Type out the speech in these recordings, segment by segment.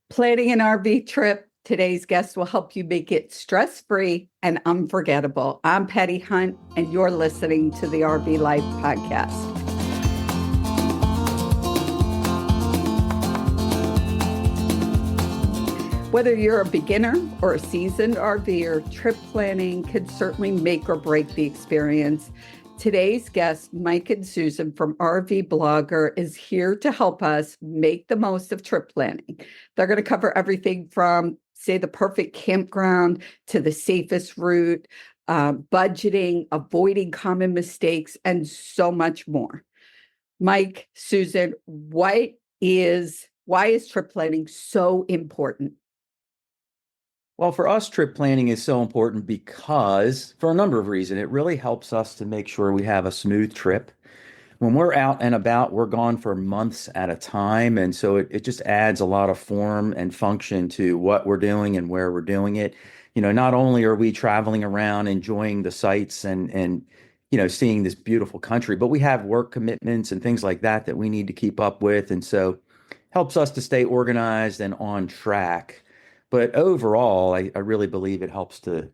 Planning an RV trip. Today's guest will help you make it stress-free and unforgettable. I'm Patti Hunt, and you're listening to the RV Life podcast. Whether you're a beginner or a seasoned RVer, trip planning can certainly make or break the experience. Today's guest, Mike and Susan from RV Blogger, is here to help us make the most of trip planning. They're going to cover everything from, say, the perfect campground to the safest route, budgeting, avoiding common mistakes, and so much more. Mike, Susan, why is trip planning so important? Well, for us, trip planning is so important because, for a number of reasons, it really helps us to make sure we have a smooth trip. When we're out and about, we're gone for months at a time. And so it just adds a lot of form and function to what we're doing and where we're doing it. Not only are we traveling around, enjoying the sights and seeing this beautiful country, but we have work commitments and things like that we need to keep up with. And so helps us to stay organized and on track. But overall, I really believe it helps to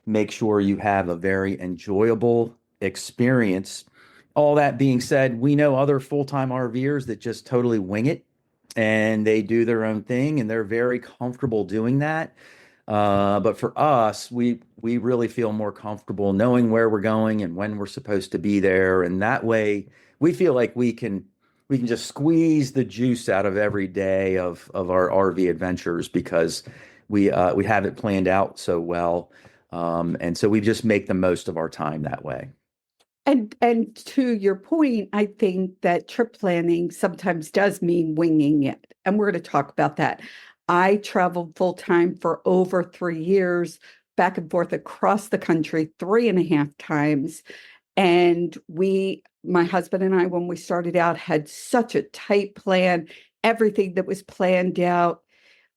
make sure you have a very enjoyable experience. All that being said, we know other full-time RVers that just totally wing it and they do their own thing and they're very comfortable doing that. But for us, we really feel more comfortable knowing where we're going and when we're supposed to be there. And that way we feel like we can just squeeze the juice out of every day of our RV adventures because we have it planned out so well. And so we just make the most of our time that way. And to your point, I think that trip planning sometimes does mean winging it. And we're going to talk about that. I traveled full time for over 3 years, back and forth across the country 3.5 times. And my husband and I, when we started out, had such a tight plan, everything that was planned out.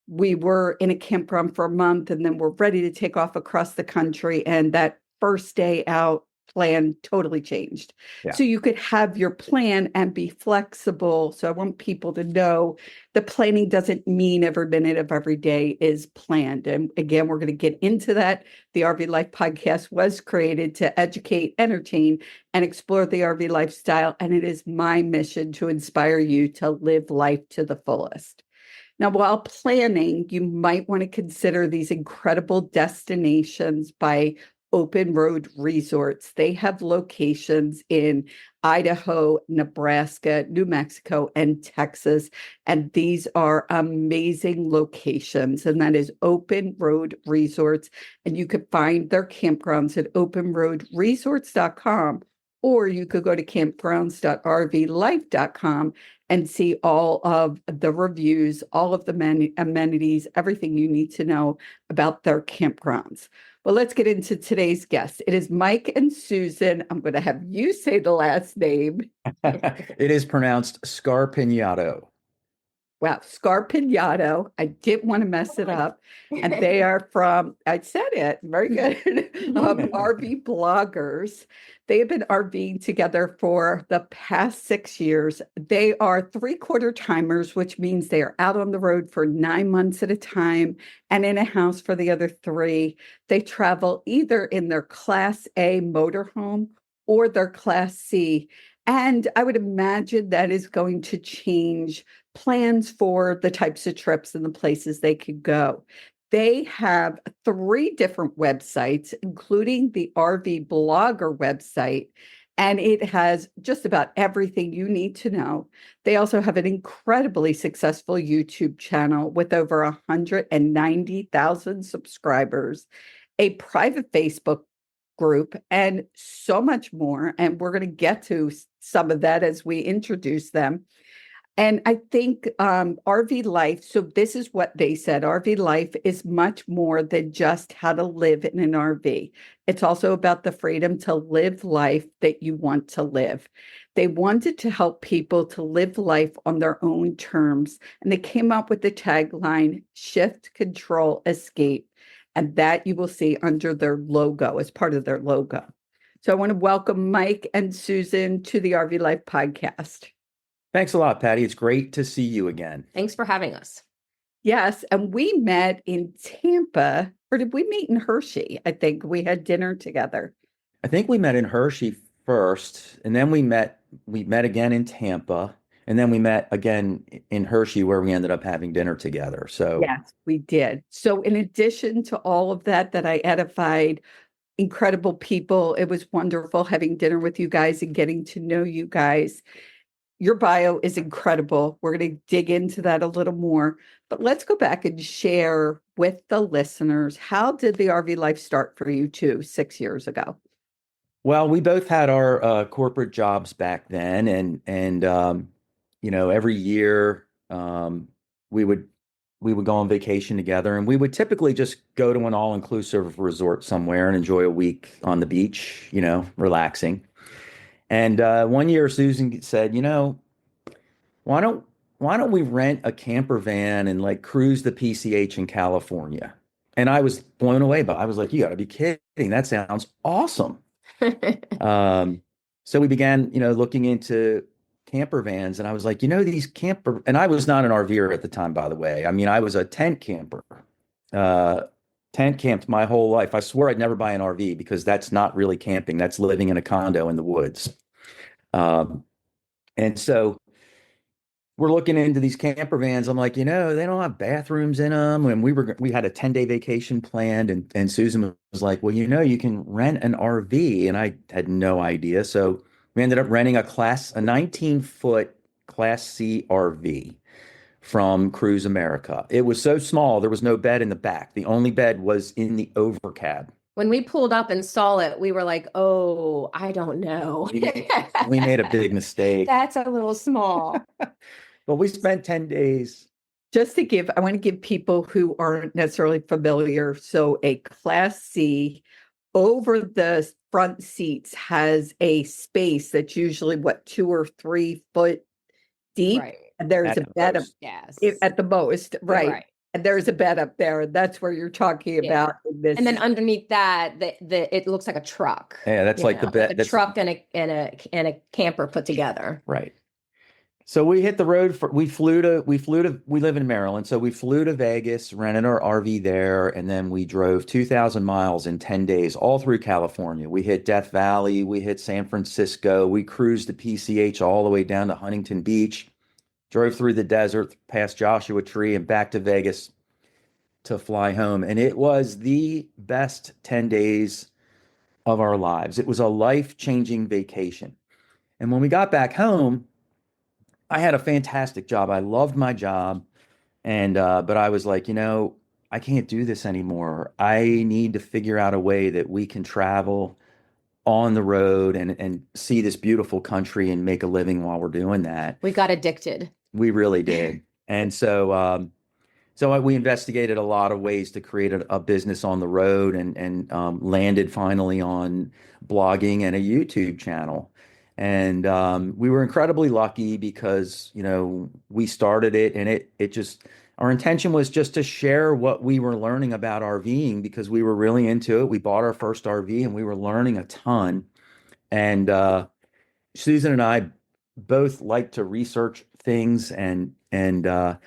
We were in a campground for a month and then we're ready to take off across the country. And that first day out, plan totally changed. Yeah. So you could have your plan and be flexible. So I want people to know the planning doesn't mean every minute of every day is planned. And again, we're going to get into that. The RV Life podcast was created to educate, entertain, and explore the RV lifestyle. And it is my mission to inspire you to live life to the fullest. Now, while planning, you might want to consider these incredible destinations by Open Road Resorts. They have locations in Idaho, Nebraska, New Mexico, and Texas. And these are amazing locations. And that is Open Road Resorts. And you could find their campgrounds at openroadresorts.com, or you could go to campgrounds.rvlife.com and see all of the reviews, all of the amenities, everything you need to know about their campgrounds. Well, let's get into today's guest. It is Mike and Susan. I'm going to have you say the last name. It is pronounced Scarpignato. Wow, Scarpignato. I didn't want to mess it up. And they are from, I said it, very good, RV bloggers. They have been RVing together for the past 6 years. They are 3/4 timers, which means they are out on the road for 9 months at a time and in a house for the other 3. They travel either in their Class A motorhome or their Class C. And I would imagine that is going to change plans for the types of trips and the places they could go. They have 3 different websites, including the RV Blogger website, and it has just about everything you need to know. They also have an incredibly successful YouTube channel with over 190,000 subscribers, a private Facebook group, and so much more. And we're going to get to some of that as we introduce them. And I think RV Life, so this is what they said, RV Life is much more than just how to live in an RV. It's also about the freedom to live life that you want to live. They wanted to help people to live life on their own terms. And they came up with the tagline, Shift, Control, Escape. And that you will see under their logo, as part of their logo. So I want to welcome Mike and Susan to the RV Life podcast. Thanks a lot, Patti. It's great to see you again. Thanks for having us. Yes, and we met in Tampa, or did we meet in Hershey? I think we had dinner together. I think we met in Hershey first, and then we met again in Tampa, and then we met again in Hershey where we ended up having dinner together. So Yes, we did. So, in addition to all of that, that I edified incredible people, it was wonderful having dinner with you guys and getting to know you guys. Your bio is incredible. We're going to dig into that a little more, but let's go back and share with the listeners, how did the RV life start for you two 6 years ago? well, we both had our corporate jobs back then, and every year we would we would go on vacation together, and we would typically just go to an all-inclusive resort somewhere and enjoy a week on the beach, relaxing. And one year, Susan said, why don't why don't we rent a camper van and like cruise the PCH in California? And I was blown away, but I was like, you got to be kidding. That sounds awesome. Um, so we began, looking into camper vans, and I was like, these camper, and I was not an RVer at the time, by the way. I mean, I was a tent camper, uh, tent camped my whole life. I swore I'd never buy an RV because that's not really camping. That's living in a condo in the woods. Um, and so we're looking into these camper vans. I'm like, they don't have bathrooms in them. And we had a 10-day vacation planned, and Susan was like, well, you can rent an RV. And I had no idea. So we ended up renting a 19-foot Class C RV from Cruise America. It was so small, there was no bed in the back. The only bed was in the overcab. When we pulled up and saw it, we were like, oh, I don't know. We made a big mistake. That's a little small. But we spent 10 days. I want to give people who aren't necessarily familiar. So a Class C over the front seats has a space that's usually 2 or 3 foot deep. Right. And there's At a the bed most. Yes. at the most, right. Right. And there's a bed up there. And that's where you're talking Yeah. about in this. And then underneath that, it looks like a truck. Yeah, that's like the bed. Like a truck and a camper put together. Right. So we hit the road we live in Maryland. So we flew to Vegas, rented our RV there, and then we drove 2,000 miles in 10 days, all through California. We hit Death Valley, we hit San Francisco, we cruised the PCH all the way down to Huntington Beach, drove through the desert, past Joshua Tree, and back to Vegas to fly home. And it was the best 10 days of our lives. It was a life-changing vacation. And when we got back home, I had a fantastic job. I loved my job. And, but I was like, I can't do this anymore. I need to figure out a way that we can travel on the road and see this beautiful country and make a living while we're doing that. We got addicted. We really did. And so we investigated a lot of ways to create a business on the road, and landed finally on blogging and a YouTube channel. And we were incredibly lucky because, we started it, and it just, our intention was just to share what we were learning about RVing because we were really into it. We bought our first RV and we were learning a ton. And Susan and I both like to research things, and I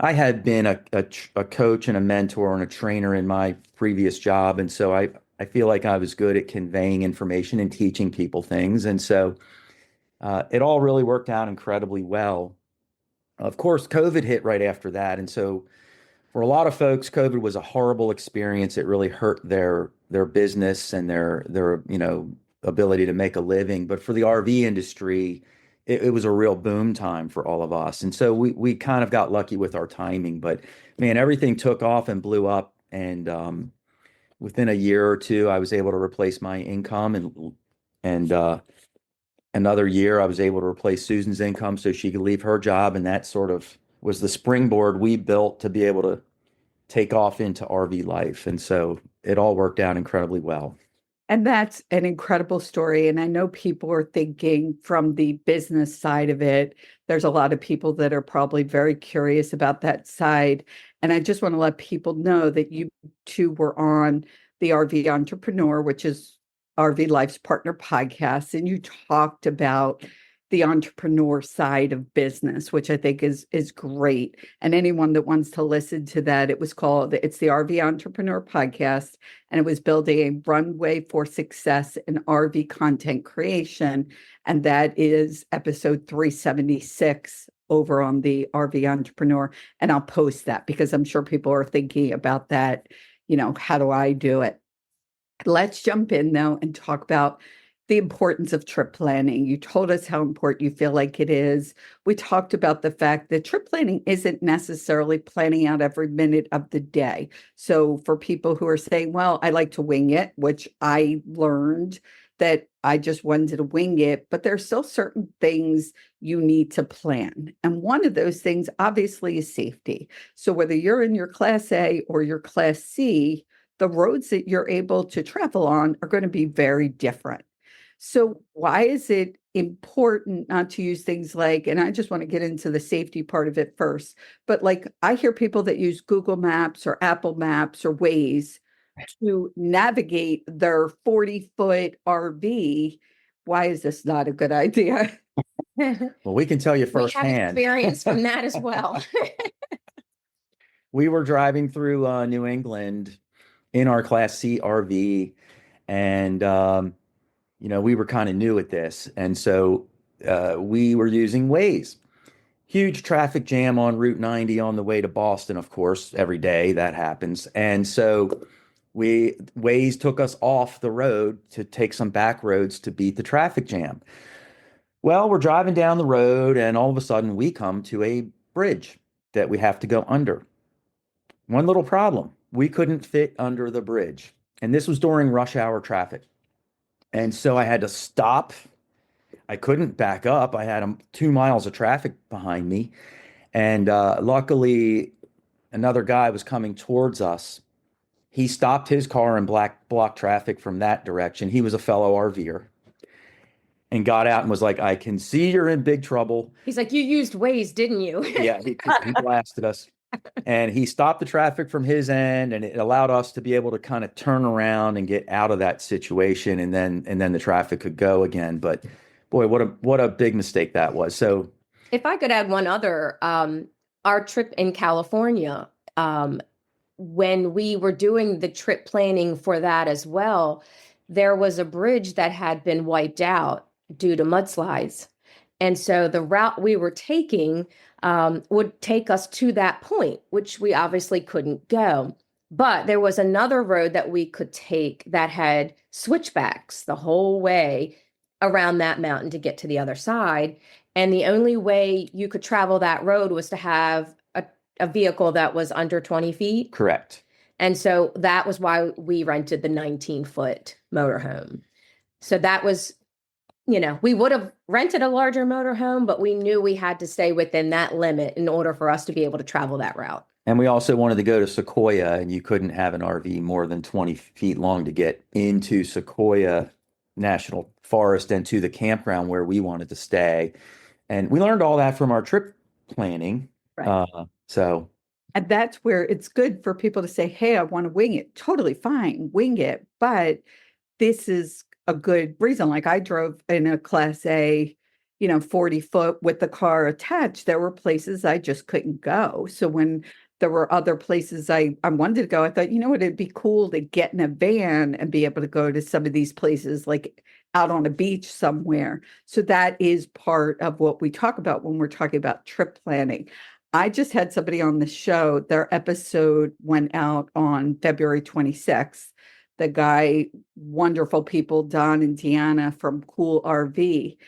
had been a coach and a mentor and a trainer in my previous job. And so I feel like I was good at conveying information and teaching people things. And so it all really worked out incredibly well. Of course, COVID hit right after that. And so for a lot of folks, COVID was a horrible experience. It really hurt their business and their ability to make a living. But for the RV industry, it was a real boom time for all of us. And so we kind of got lucky with our timing. But man, everything took off and blew up. And within a year or two, I was able to replace my income, and another year I was able to replace Susan's income so she could leave her job. And that sort of was the springboard we built to be able to take off into RV life. And so it all worked out incredibly well. And that's an incredible story. And I know people are thinking from the business side of it. There's a lot of people that are probably very curious about that side. And I just want to let people know that you two were on the RV Entrepreneur, which is RV Life's partner podcast. And you talked about the entrepreneur side of business, which I think is great. And anyone that wants to listen to that, it's the RV Entrepreneur Podcast, and it was building a runway for success in RV content creation. And that is episode 376 over on the RV Entrepreneur. And I'll post that because I'm sure people are thinking about that. How do I do it? Let's jump in though and talk about the importance of trip planning. You told us how important you feel like it is. We talked about the fact that trip planning isn't necessarily planning out every minute of the day. So for people who are saying, well, I like to wing it, which I learned that I just wanted to wing it, but there's still certain things you need to plan. And one of those things obviously is safety. So whether you're in your Class A or your Class C, the roads that you're able to travel on are going to be very different. So why is it important not to use things like, and I just want to get into the safety part of it first, but like I hear people that use Google Maps or Apple Maps or Waze to navigate their 40-foot RV. Why is this not a good idea? Well, we can tell you We have firsthand. experience from that as well. We were driving through New England in our Class C RV, and we were kind of new at this, and so we were using Waze. Huge traffic jam on Route 90 on the way to Boston, of course, every day that happens. And so Waze took us off the road to take some back roads to beat the traffic jam. Well, we're driving down the road, and all of a sudden we come to a bridge that we have to go under. One little problem: we couldn't fit under the bridge. And this was during rush hour traffic. And so I had to stop. I couldn't back up. I had 2 miles of traffic behind me. And luckily, another guy was coming towards us. He stopped his car and blocked traffic from that direction. He was a fellow RVer and got out and was like, I can see you're in big trouble. He's like, you used Waze, didn't you? Yeah, he blasted us. And he stopped the traffic from his end, and it allowed us to be able to kind of turn around and get out of that situation, and then the traffic could go again. But boy, what a big mistake that was. So if I could add one other, our trip in California, when we were doing the trip planning for that as well, there was a bridge that had been wiped out due to mudslides. And so the route we were taking would take us to that point, which we obviously couldn't go. But there was another road that we could take that had switchbacks the whole way around that mountain to get to the other side. And the only way you could travel that road was to have a vehicle that was under 20 feet. correct. And so that was why we rented the 19-foot motorhome. So that was, we would have rented a larger motorhome, but we knew we had to stay within that limit in order for us to be able to travel that route. And we also wanted to go to Sequoia, and you couldn't have an RV more than 20 feet long to get into Sequoia National Forest and to the campground where we wanted to stay. And we learned all that from our trip planning. Right. And that's where it's good for people to say, hey, I want to wing it. Totally fine, wing it. But this is a good reason. Like I drove in a Class A, 40-foot with the car attached. There were places I just couldn't go. So when there were other places I wanted to go, I thought, it'd be cool to get in a van and be able to go to some of these places, like out on a beach somewhere. So that is part of what we talk about when we're talking about trip planning. I just had somebody on the show. Their episode went out on February 26th. The guy, wonderful people, Don and Deanna from Cool RV.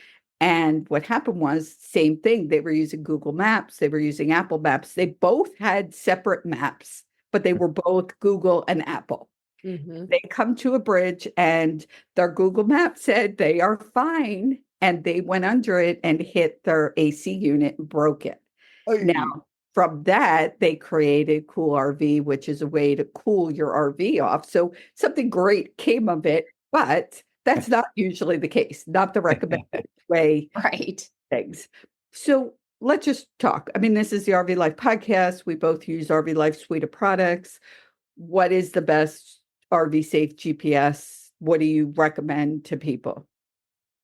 And what happened was, same thing. They were using Google Maps. They were using Apple Maps. They both had separate maps, but they were both Google and Apple. Mm-hmm. They come to a bridge and their Google Map said they are fine. And they went under it and hit their AC unit and broke it. Now, from that, they created Cool RV, which is a way to cool your RV off. So something great came of it, but that's not usually the case, not the recommended way. Right. Things. So let's just talk. I mean, this is the RV Life podcast. We both use RV Life suite of products. What is the best RV safe GPS? What do you recommend to people?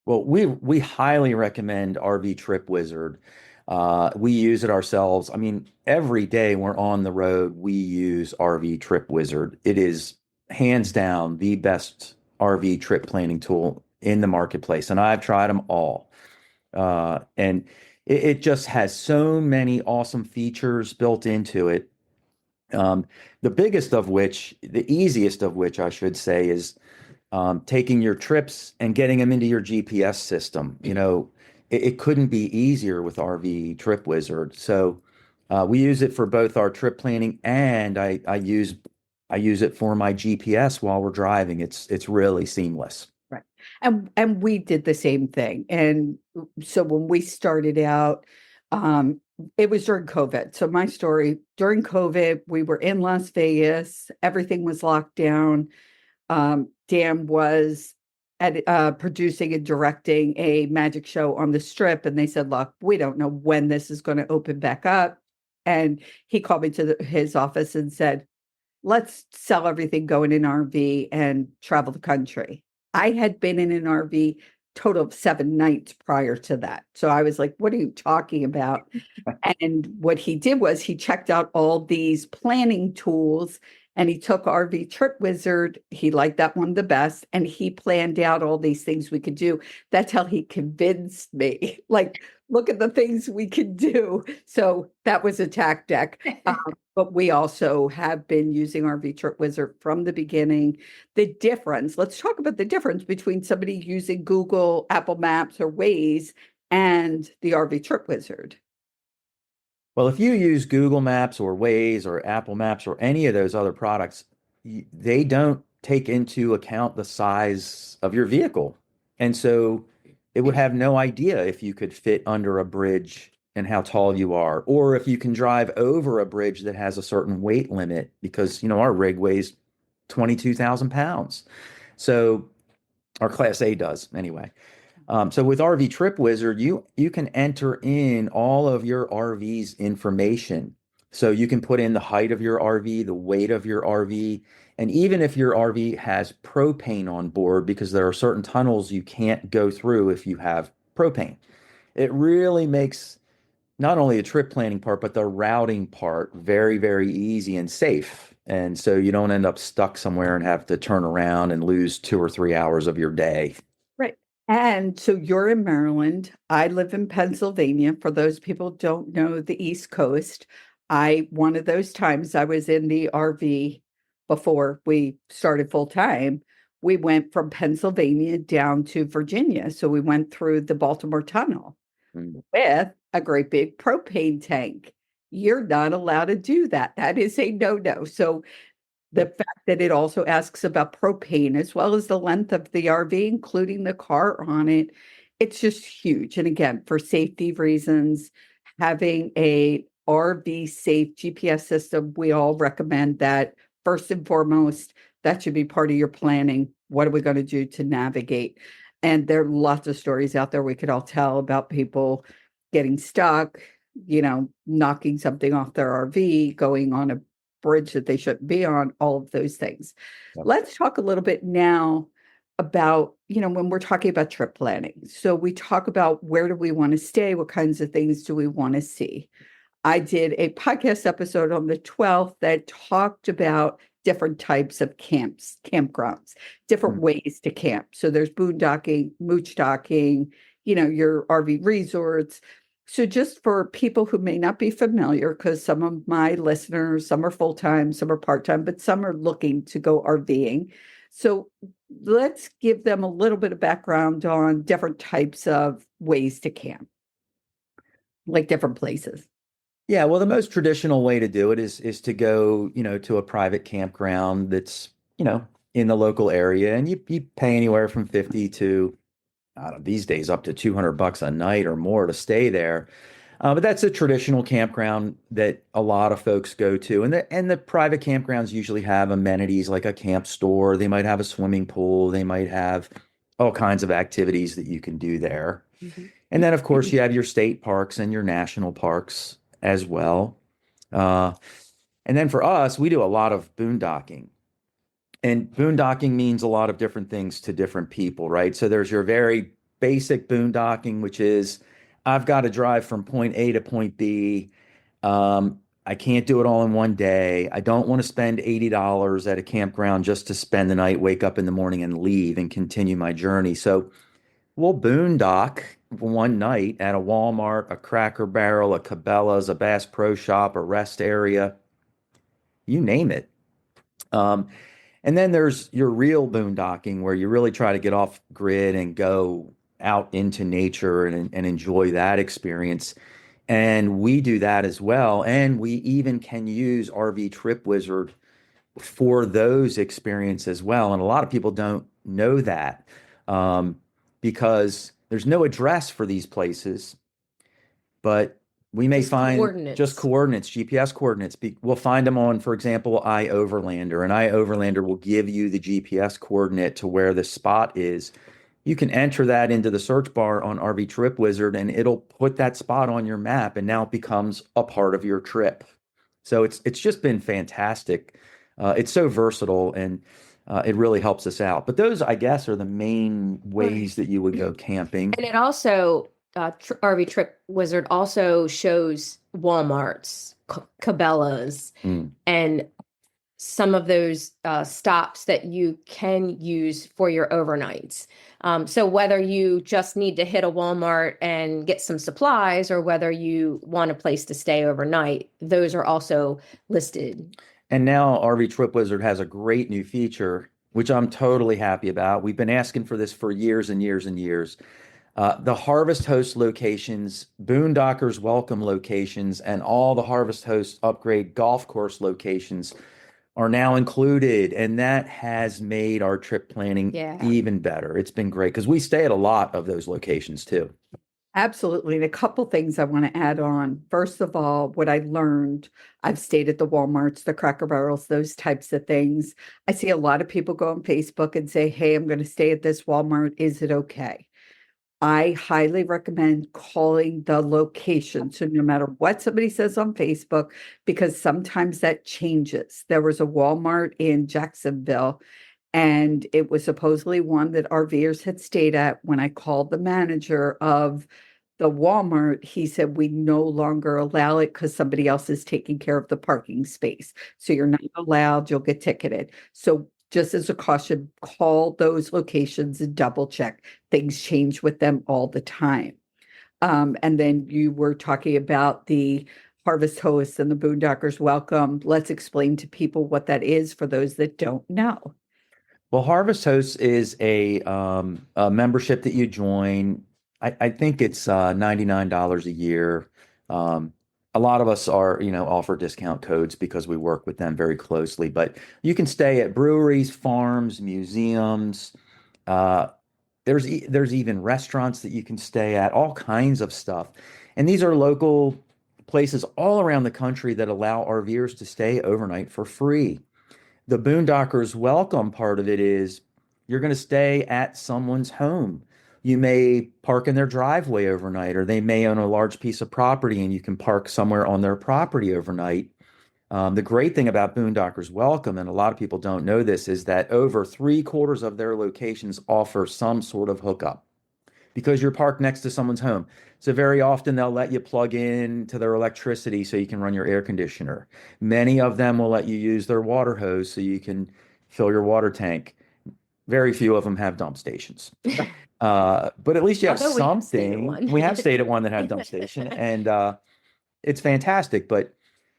Well, we highly recommend RV Trip Wizard. We use it ourselves. I mean, every day we're on the road, we use RV Trip Wizard. It is hands down the best RV trip planning tool in the marketplace, and I've tried them all. And it just has so many awesome features built into it. Um, the biggest of which, the easiest of which, I should say, is taking your trips and getting them into your GPS system. It couldn't be easier with RV Trip Wizard. So we use it for both our trip planning, and I use it for my GPS while we're driving. It's really seamless. Right. And we did the same thing. And so when we started out, um, it was during COVID. So my story, during COVID, we were in Las Vegas, everything was locked down. Dan was producing and directing a magic show on the Strip, and they said, "Look, we don't know when this is going to open back up." And he called me to his office and said, "Let's sell everything, go in an RV and travel the country." I had been in an RV total of 7 nights prior to that. So I was like, "What are you talking about?" And what he did was he checked out all these planning tools, and he took RV Trip Wizard. He liked that one the best. And he planned out all these things we could do. That's how he convinced me. Like, look at the things we could do. So that was a tack deck. But we also have been using RV Trip Wizard from the beginning. Let's talk about the difference between somebody using Google, Apple Maps, or Waze and the RV Trip Wizard. Well, if you use Google Maps or Waze or Apple Maps or any of those other products, they don't take into account the size of your vehicle. And so it would have no idea if you could fit under a bridge and how tall you are, or if you can drive over a bridge that has a certain weight limit, because, our rig weighs 22,000 pounds. So our Class A does anyway. So with RV Trip Wizard, you can enter in all of your RV's information. So you can put in the height of your RV, the weight of your RV, and even if your RV has propane on board, because there are certain tunnels you can't go through if you have propane. It really makes not only the trip planning part, but the routing part very, very easy and safe. And so you don't end up stuck somewhere and have to turn around and lose 2 or 3 hours of your day. Right. And so you're in Maryland. I live in Pennsylvania. For those people who don't know the East Coast, one of those times I was in the RV before we started full time. We went from Pennsylvania down to Virginia. So we went through the Baltimore Tunnel with a great big propane tank. You're not allowed to do that. That is a no-no. So the fact that it also asks about propane as well as the length of the RV, including the car on it, it's just huge. And again, for safety reasons, having a RV safe GPS system, we all recommend that first and foremost. That should be part of your planning. What are we going to do to navigate? And there are lots of stories out there we could all tell about people getting stuck, knocking something off their RV, going on a bridge that they shouldn't be on, all of those things. Yep. Let's talk a little bit now about, when we're talking about trip planning. So we talk about where do we want to stay? What kinds of things do we want to see? I did a podcast episode on the 12th that talked about different types of campgrounds, different ways to camp. So there's boondocking, mooch docking, your RV resorts. So just for people who may not be familiar, because some of my listeners, some are full-time, some are part-time, but some are looking to go RVing. So let's give them a little bit of background on different types of ways to camp, like different places. Yeah, well, the most traditional way to do it is to go, to a private campground that's, in the local area, and you pay anywhere from 50 to, I don't know, these days up to $200 a night or more to stay there. But that's a traditional campground that a lot of folks go to, and the private campgrounds usually have amenities like a camp store. They might have a swimming pool. They might have all kinds of activities that you can do there. Mm-hmm. And then, of course, you have your state parks and your national parks as well. And then for us, we do a lot of boondocking. And boondocking means a lot of different things to different people, right? So there's your very basic boondocking, which is I've got to drive from point A to point B. I can't do it all in one day. I don't want to spend $80 at a campground just to spend the night, wake up in the morning and leave and continue my journey. So we'll boondock one night at a Walmart, a Cracker Barrel, a Cabela's, a Bass Pro Shop, a rest area, you name it. And then there's your real boondocking where you really try to get off grid and go out into nature and enjoy that experience. And we do that as well. And we even can use RV Trip Wizard for those experiences as well. And a lot of people don't know that because there's no address for these places, but we may find just coordinates, GPS coordinates. We'll find them on, for example, iOverlander, and iOverlander will give you the GPS coordinate to where the spot is. You can enter that into the search bar on RV Trip Wizard, and it'll put that spot on your map, and now it becomes a part of your trip. So it's just been fantastic. It's so versatile, and it really helps us out. But those, I guess, are the main ways that you would go camping. And it also RV Trip Wizard also shows Walmarts, Cabela's, and some of those stops that you can use for your overnights. So whether you just need to hit a Walmart and get some supplies, or whether you want a place to stay overnight, those are also listed. And now RV Trip Wizard has a great new feature, which I'm totally happy about. We've been asking for this for years and years and years. The Harvest Host locations, Boondockers Welcome locations, and all the Harvest Host Upgrade golf course locations are now included. And that has made our trip planning even better. It's been great because we stay at a lot of those locations too. Absolutely. And a couple things I want to add on. First of all, what I learned, I've stayed at the Walmarts, the Cracker Barrels, those types of things. I see a lot of people go on Facebook and say, hey, I'm going to stay at this Walmart. Is it okay? I highly recommend calling the location. So no matter what somebody says on Facebook, because sometimes that changes. There was a Walmart in Jacksonville, and it was supposedly one that RVers had stayed at. When I called the manager of the Walmart, he said, we no longer allow it because somebody else is taking care of the parking space. So you're not allowed, you'll get ticketed. So just as a caution, call those locations and double check. Things change with them all the time. And then you were talking about the Harvest Hosts and the Boondockers Welcome. Let's explain to people what that is for those that don't know. Well, Harvest Hosts is a membership that you join. I think it's $99 a year. A lot of us are, offer discount codes because we work with them very closely, but you can stay at breweries, farms, museums. There's even restaurants that you can stay at, all kinds of stuff. And these are local places all around the country that allow RVers to stay overnight for free. The Boondockers Welcome part of it is you're going to stay at someone's home. You may park in their driveway overnight, or they may own a large piece of property and you can park somewhere on their property overnight. The great thing about Boondockers Welcome, and a lot of people don't know this, is that over 3/4 of their locations offer some sort of hookup because you're parked next to someone's home. So very often they'll let you plug in to their electricity so you can run your air conditioner. Many of them will let you use their water hose so you can fill your water tank. Very few of them have dump stations. But at least you have something. We have stayed at one that had dump station, and it's fantastic. But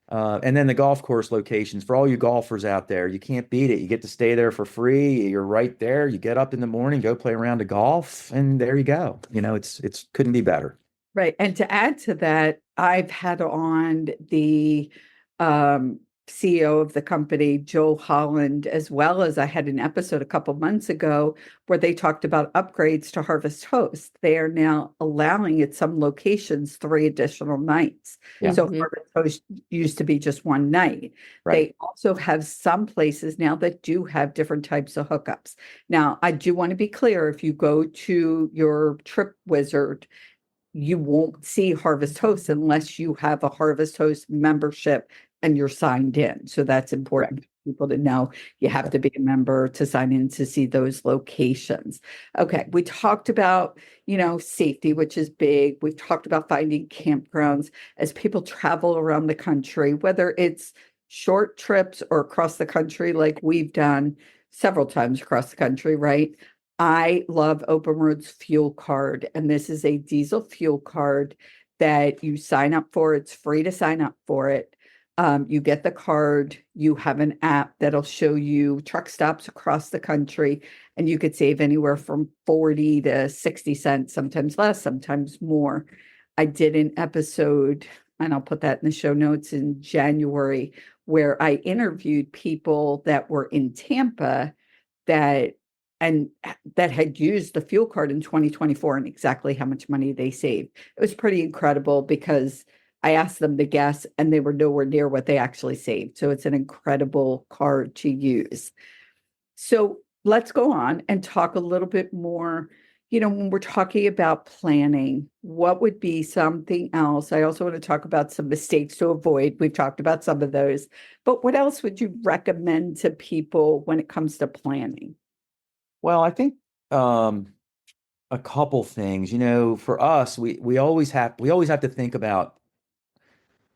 and then the golf course locations for all you golfers out there, you can't beat it. You get to stay there for free. You're right there. You get up in the morning, go play a round of golf, and there you go. It's couldn't be better. Right. And to add to that, I've had on the CEO of the company, Joe Holland, as well as I had an episode a couple months ago where they talked about upgrades to Harvest Host. They are now allowing at some locations 3 additional nights. Yeah. So Harvest Host used to be just one night. Right. They also have some places now that do have different types of hookups. Now, I do want to be clear, if you go to your Trip Wizard, you won't see Harvest Host unless you have a Harvest Host membership and you're signed in. So that's important to people to know you have to be a member to sign in to see those locations. Okay, we talked about, safety, which is big. We've talked about finding campgrounds as people travel around the country, whether it's short trips or across the country, like we've done several times across the country, right? I love Open Roads Fuel Card, and this is a diesel fuel card that you sign up for. It's free to sign up for it. You get the card, you have an app that'll show you truck stops across the country, and you could save anywhere from 40 to 60 cents, sometimes less, sometimes more. I did an episode, and I'll put that in the show notes, in January, where I interviewed people that were in Tampa that had used the fuel card in 2024 and exactly how much money they saved. It was pretty incredible because I asked them to guess and they were nowhere near what they actually saved. So it's an incredible card to use. So let's go on and talk a little bit more. When we're talking about planning, what would be something else? I also want to talk about some mistakes to avoid. We've talked about some of those, but what else would you recommend to people when it comes to planning? Well, I think a couple things. For us, we always have to think about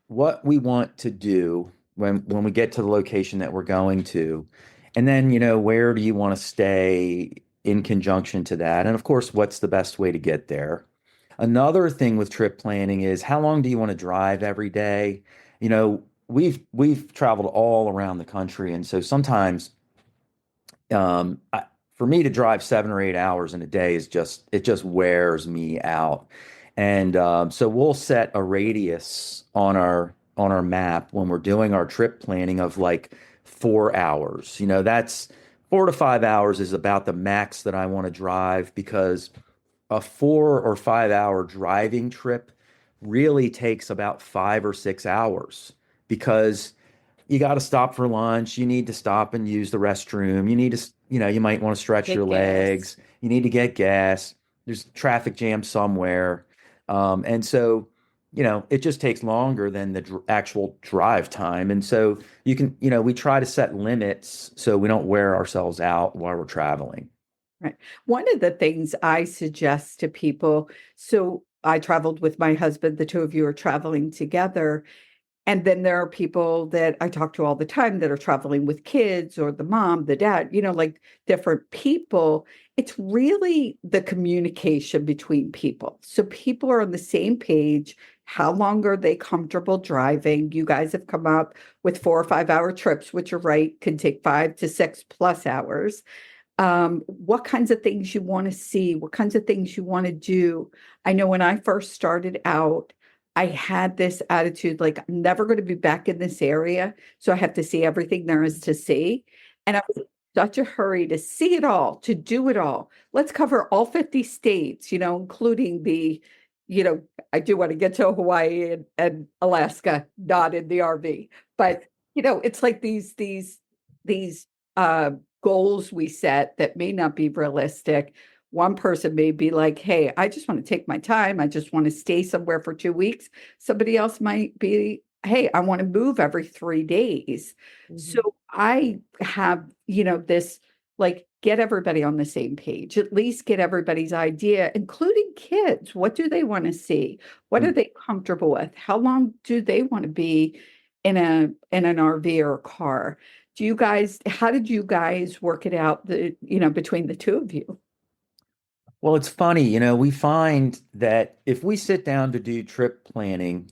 what we want to do when we get to the location that we're going to, and then where do you want to stay in conjunction to that, and of course, what's the best way to get there. Another thing with trip planning is how long do you want to drive every day. We've traveled all around the country, and so sometimes for me to drive 7 or 8 hours in a day it just wears me out. And so we'll set a radius on our map when we're doing our trip planning of like 4 hours. That's 4 to 5 hours is about the max that I want to drive, because a 4 or 5 hour driving trip really takes about 5 or 6 hours, because you got to stop for lunch. You need to stop and use the restroom. You need to, you might want to stretch your legs. You need to get gas. There's traffic jam somewhere. And so, it just takes longer than the actual drive time. And so we try to set limits so we don't wear ourselves out while we're traveling. Right. One of the things I suggest to people, so I traveled with my husband, the two of you are traveling together. And then there are people that I talk to all the time that are traveling with kids, or the mom, the dad, like different people. It's really the communication between people. So people are on the same page. How long are they comfortable driving? You guys have come up with 4 or 5 hour trips, which are right, can take 5 to 6+ hours. What kinds of things you want to see, what kinds of things you want to do. I know when I first started out, I had this attitude, like, I'm never going to be back in this area, so I have to see everything there is to see. And I was in such a hurry to see it all, to do it all. Let's cover all 50 states, including I do want to get to Hawaii and Alaska, not in the RV. But, it's like these goals we set that may not be realistic. One person may be like, hey, I just want to take my time. I just want to stay somewhere for 2 weeks. Somebody else might be, hey, I want to move every 3 days. Mm-hmm. So I have, this, like, get everybody on the same page, at least get everybody's idea, including kids. What do they want to see? What are they comfortable with? How long do they want to be in an RV or a car? How did you guys work it out, between the two of you? Well, it's funny, we find that if we sit down to do trip planning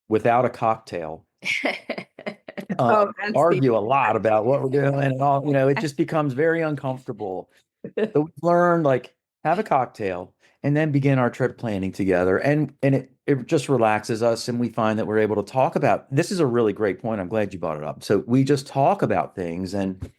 without a cocktail, argue a lot about what we're doing and all, it just becomes very uncomfortable. So we've learned, like, have a cocktail and then begin our trip planning together. And it just relaxes us, and we find that we're able to talk about, this is a really great point. I'm glad you brought it up. So we just talk about things, and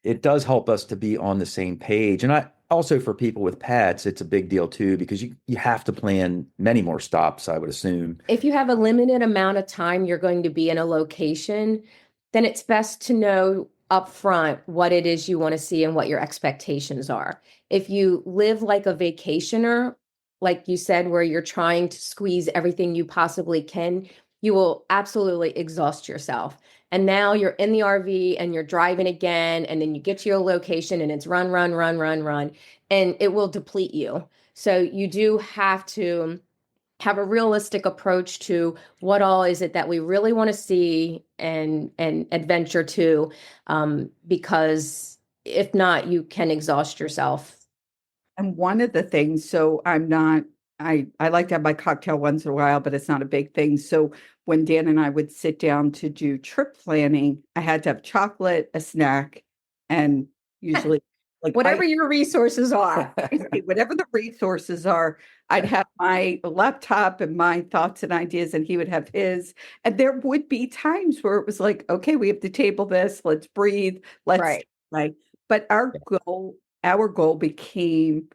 it does help us to be on the same page. And also for people with pets, it's a big deal too, because you have to plan many more stops, I would assume. If you have a limited amount of time you're going to be in a location, then it's best to know upfront what it is you want to see and what your expectations are. If you live like a vacationer, like you said, where you're trying to squeeze everything you possibly can, you will absolutely exhaust yourself. And now you're in the RV and you're driving again, and then you get to your location and it's run, run, run, run, run, and it will deplete you. So you do have to have a realistic approach to what all is it that we really want to see and adventure to, because if not, you can exhaust yourself. And one of the things, so I like to have my cocktail once in a while, but it's not a big thing. So when Dan and I would sit down to do trip planning, I had to have chocolate, a snack, and usually like Whatever your resources are. whatever the resources are, I'd have my laptop and my thoughts and ideas, and he would have his. And there would be times where it was like, okay, we have to table this, let's breathe, let's Right. like, but our goal became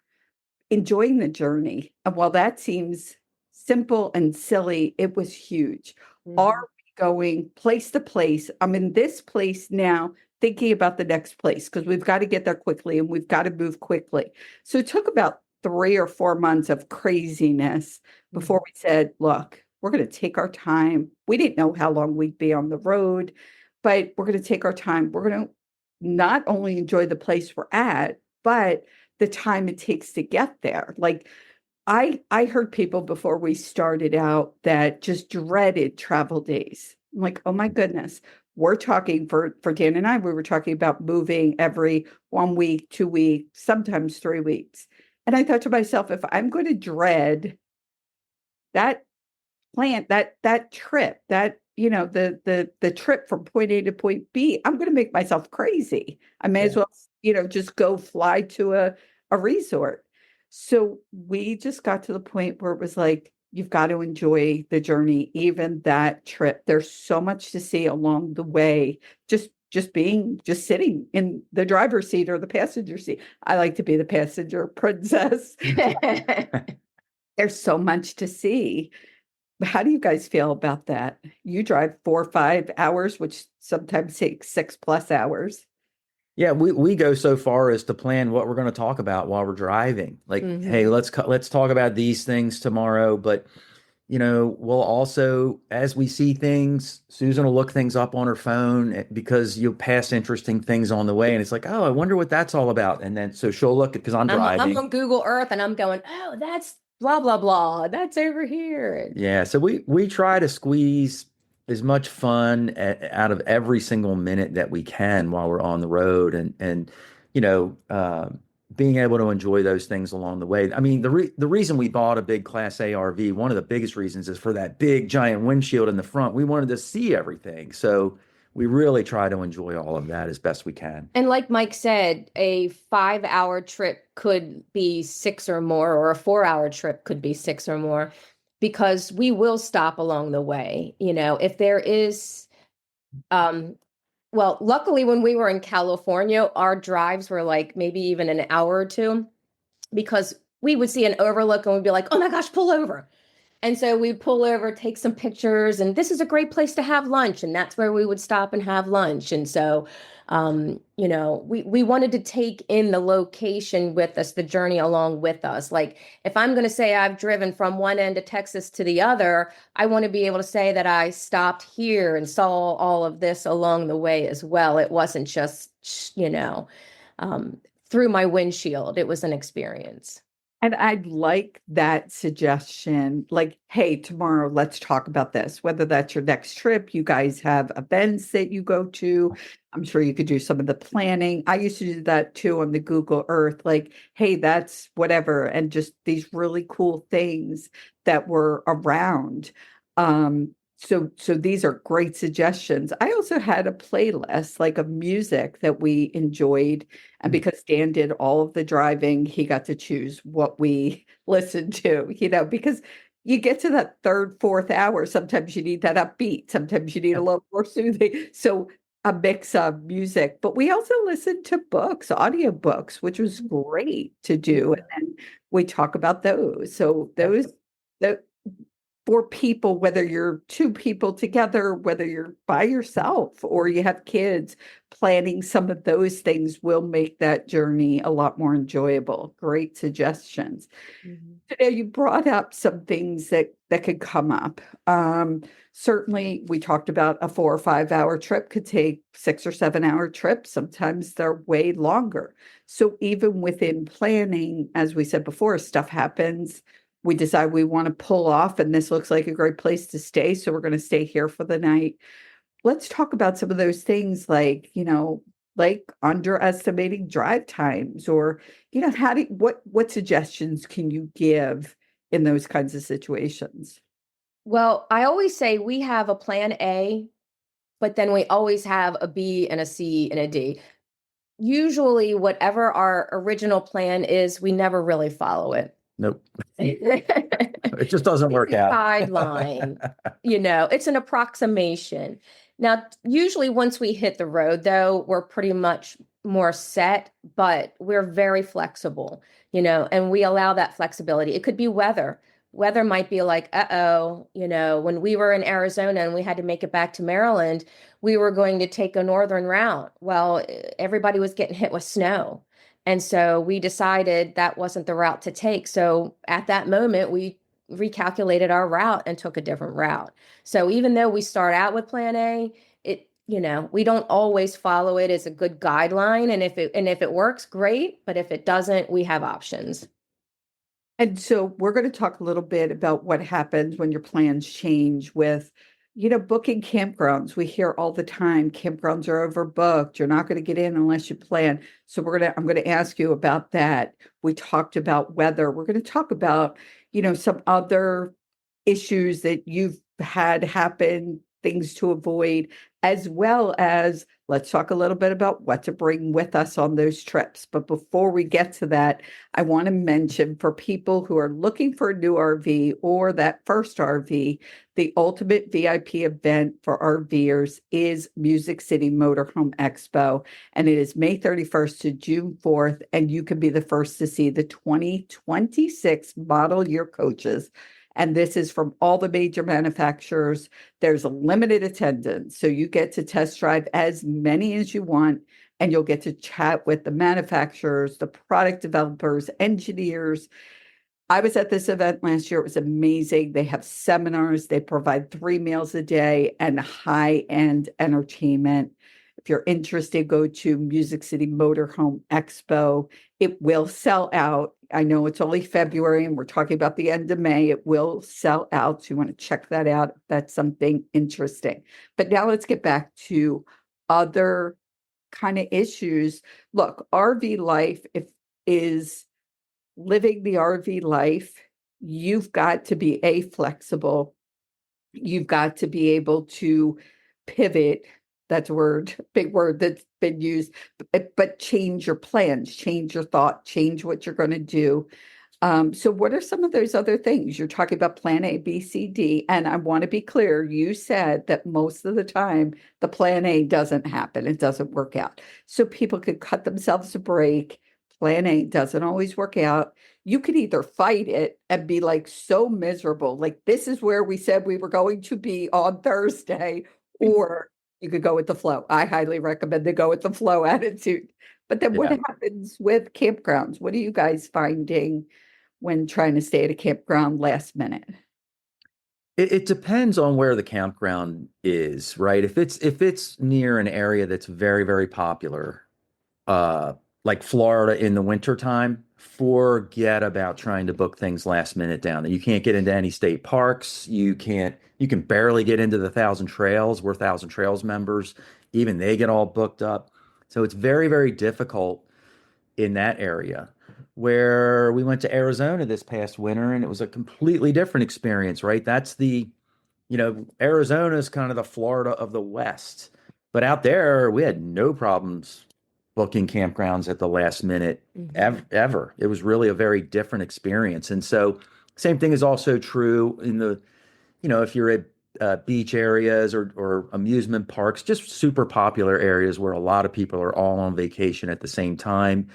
enjoying the journey. And while that seems simple and silly, it was huge. Are we going place to place? I'm in this place now, thinking about the next place because we've got to get there quickly and we've got to move quickly. So it took about 3 or 4 months of craziness before we said, look, we're going to take our time. We didn't know how long we'd be on the road, but we're going to take our time. We're going to not only enjoy the place we're at, but the time it takes to get there. Like I heard people before we started out that just dreaded travel days. I'm like, oh my goodness. We're talking for Dan and I, we were talking about moving every 1 week, 2 weeks, sometimes 3 weeks. And I thought to myself, if I'm going to dread that that trip, that the trip from point A to point B, I'm going to make myself crazy. I may as well, just go fly to a resort. So we just got to the point where it was like, you've got to enjoy the journey, even that trip. There's so much to see along the way. Just sitting in the driver's seat or the passenger seat. I like to be the passenger princess. There's so much to see. How do you guys feel about that? You drive 4 or 5 hours, which sometimes takes 6+ hours. Yeah, we go so far as to plan what we're going to talk about while we're driving. Like, hey, let's talk about these things tomorrow. But we'll also, as we see things, Susan will look things up on her phone because you'll pass interesting things on the way, and it's like, oh, I wonder what that's all about. And then so she'll look at because I'm driving. I'm on Google Earth, and I'm going, oh, that's blah blah blah. That's over here. Yeah, so we try to squeeze as much fun out of every single minute that we can while we're on the road, and being able to enjoy those things along the way. I mean, the reason we bought a big Class A RV, one of the biggest reasons is for that big giant windshield in the front. We wanted to see everything, so we really try to enjoy all of that as best we can. And like Mike said, a 5-hour trip could be 6 or more, or a 4-hour trip could be 6 or more, because we will stop along the way. If there is, well, luckily when we were in California, our drives were like maybe even an hour or two, because we would see an overlook and we'd be like, oh my gosh, pull over. And so we'd pull over, take some pictures, and this is a great place to have lunch. And that's where we would stop and have lunch. And so, we wanted to take in the location with us, the journey along with us. Like if I'm going to say I've driven from one end of Texas to the other, I want to be able to say that I stopped here and saw all of this along the way as well. It wasn't just, through my windshield. It was an experience. And I'd like that suggestion, like, hey, tomorrow, let's talk about this, whether that's your next trip, you guys have events that you go to. I'm sure you could do some of the planning. I used to do that too on the Google Earth, like, hey, that's whatever. And just these really cool things that were around. So these are great suggestions. I also had a playlist like of music that we enjoyed. And because Dan did all of the driving, he got to choose what we listened to, because you get to that third, fourth hour. Sometimes you need that upbeat. Sometimes you need a little more soothing. So a mix of music, but we also listened to books, audiobooks, which was great to do. And then we talk about those. So for people, whether you're two people together, whether you're by yourself or you have kids, planning some of those things will make that journey a lot more enjoyable. Great suggestions. Mhm. Today, you brought up some things that could come up. Certainly, we talked about a 4 or 5 hour trip could take 6 or 7 hour trips. Sometimes they're way longer. So even within planning, as we said before, stuff happens. We decide we want to pull off, and this looks like a great place to stay. So we're going to stay here for the night. Let's talk about some of those things like underestimating drive times or, what suggestions can you give in those kinds of situations? Well, I always say we have a plan A, but then we always have a B and a C and a D. Usually, whatever our original plan is, we never really follow it. Nope. It's It just doesn't work a out. guideline, it's an approximation. Now, usually once we hit the road, though, we're pretty much more set, but we're very flexible, and we allow that flexibility. It could be weather. Weather might be like, uh-oh, when we were in Arizona and we had to make it back to Maryland, we were going to take a northern route. Well, everybody was getting hit with snow. And so we decided that wasn't the route to take. So at that moment, we recalculated our route and took a different route. So even though we start out with plan A, we don't always follow it as a good guideline. And if it works, great. But if it doesn't, we have options. And so we're going to talk a little bit about what happens when your plans change with, booking campgrounds. We hear all the time campgrounds are overbooked. You're not going to get in unless you plan. So I'm going to ask you about that. We talked about weather. We're going to talk about, some other issues that you've had happen, things to avoid, as well as let's talk a little bit about what to bring with us on those trips. But before we get to that, I want to mention for people who are looking for a new RV or that first RV, the ultimate VIP event for RVers is Music City Motorhome Expo. And it is May 31st to June 4th. And you can be the first to see the 2026 model year coaches. And this is from all the major manufacturers. There's a limited attendance, so you get to test drive as many as you want, and you'll get to chat with the manufacturers, the product developers, engineers. I was at this event last year. It was amazing. They have seminars. They provide 3 meals a day and high-end entertainment. If you're interested, go to Music City Motorhome Expo. It will sell out. I know it's only February and we're talking about the end of May. It will sell out. So you want to check that out if that's something interesting. But now let's get back to other kind of issues. Look, RV life is living the RV life. You've got to be flexible. You've got to be able to pivot. That's a word, big word that's been used, but change your plans, change your thought, change what you're going to do. So what are some of those other things? You're talking about plan A, B, C, D. And I want to be clear, you said that most of the time the plan A doesn't happen. It doesn't work out. So people could cut themselves a break. Plan A doesn't always work out. You could either fight it and be like so miserable, like this is where we said we were going to be on Thursday, or you could go with the flow. I highly recommend the go with the flow attitude. But then what happens with campgrounds? What are you guys finding when trying to stay at a campground last minute? It depends on where the campground is, right? If it's near an area that's very, very popular, like Florida in the wintertime, forget about trying to book things last minute down there. You can't get into any state parks. You can barely get into the Thousand Trails. We're Thousand Trails members. Even they get all booked up. So it's very, very difficult in that area. Where we went to Arizona this past winter and it was a completely different experience, right? That's Arizona is kind of the Florida of the West. But out there, we had no problems booking campgrounds at the last minute ever. It was really a very different experience. And so same thing is also true in if you're at beach areas or amusement parks, just super popular areas where a lot of people are all on vacation at the same time.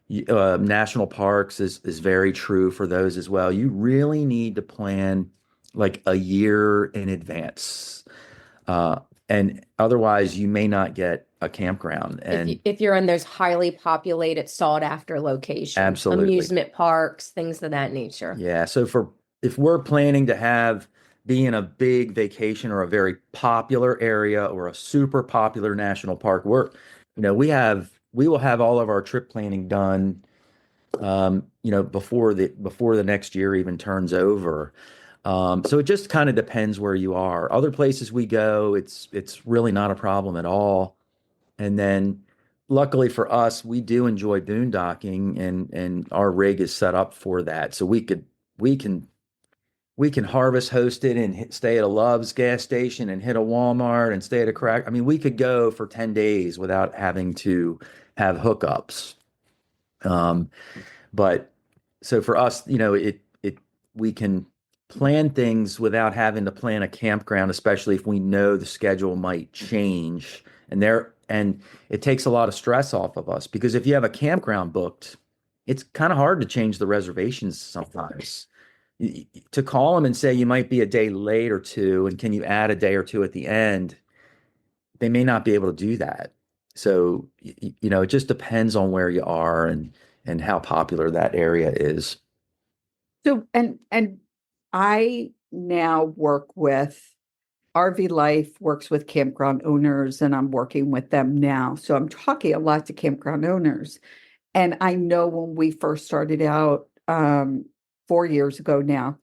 National parks is very true for those as well. You really need to plan like a year in advance. And otherwise you may not get a campground. And If you're in those highly populated, sought after locations, absolutely. amusement parks, things of that nature. Yeah. So if we're planning to be in a big vacation or a very popular area or a super popular national park, we will have all of our trip planning done, before the next year even turns over. So it just kind of depends where you are. Other places we go, it's really not a problem at all. And then luckily for us, we do enjoy boondocking, and our rig is set up for that. So we can harvest host it and stay at a Love's gas station and hit a Walmart and stay at a crack. I mean, we could go for 10 days without having to have hookups. But so for us, we can plan things without having to plan a campground, especially if we know the schedule might change. And it takes a lot of stress off of us, because if you have a campground booked, it's kind of hard to change the reservations sometimes. To call them and say you might be a day late or two, and can you add a day or two at the end, they may not be able to do that. So, it just depends on where you are and how popular that area is. So, and I now work with RV Life, works with campground owners, and I'm working with them now. So I'm talking a lot to campground owners. And I know when we first started out 4 years ago now,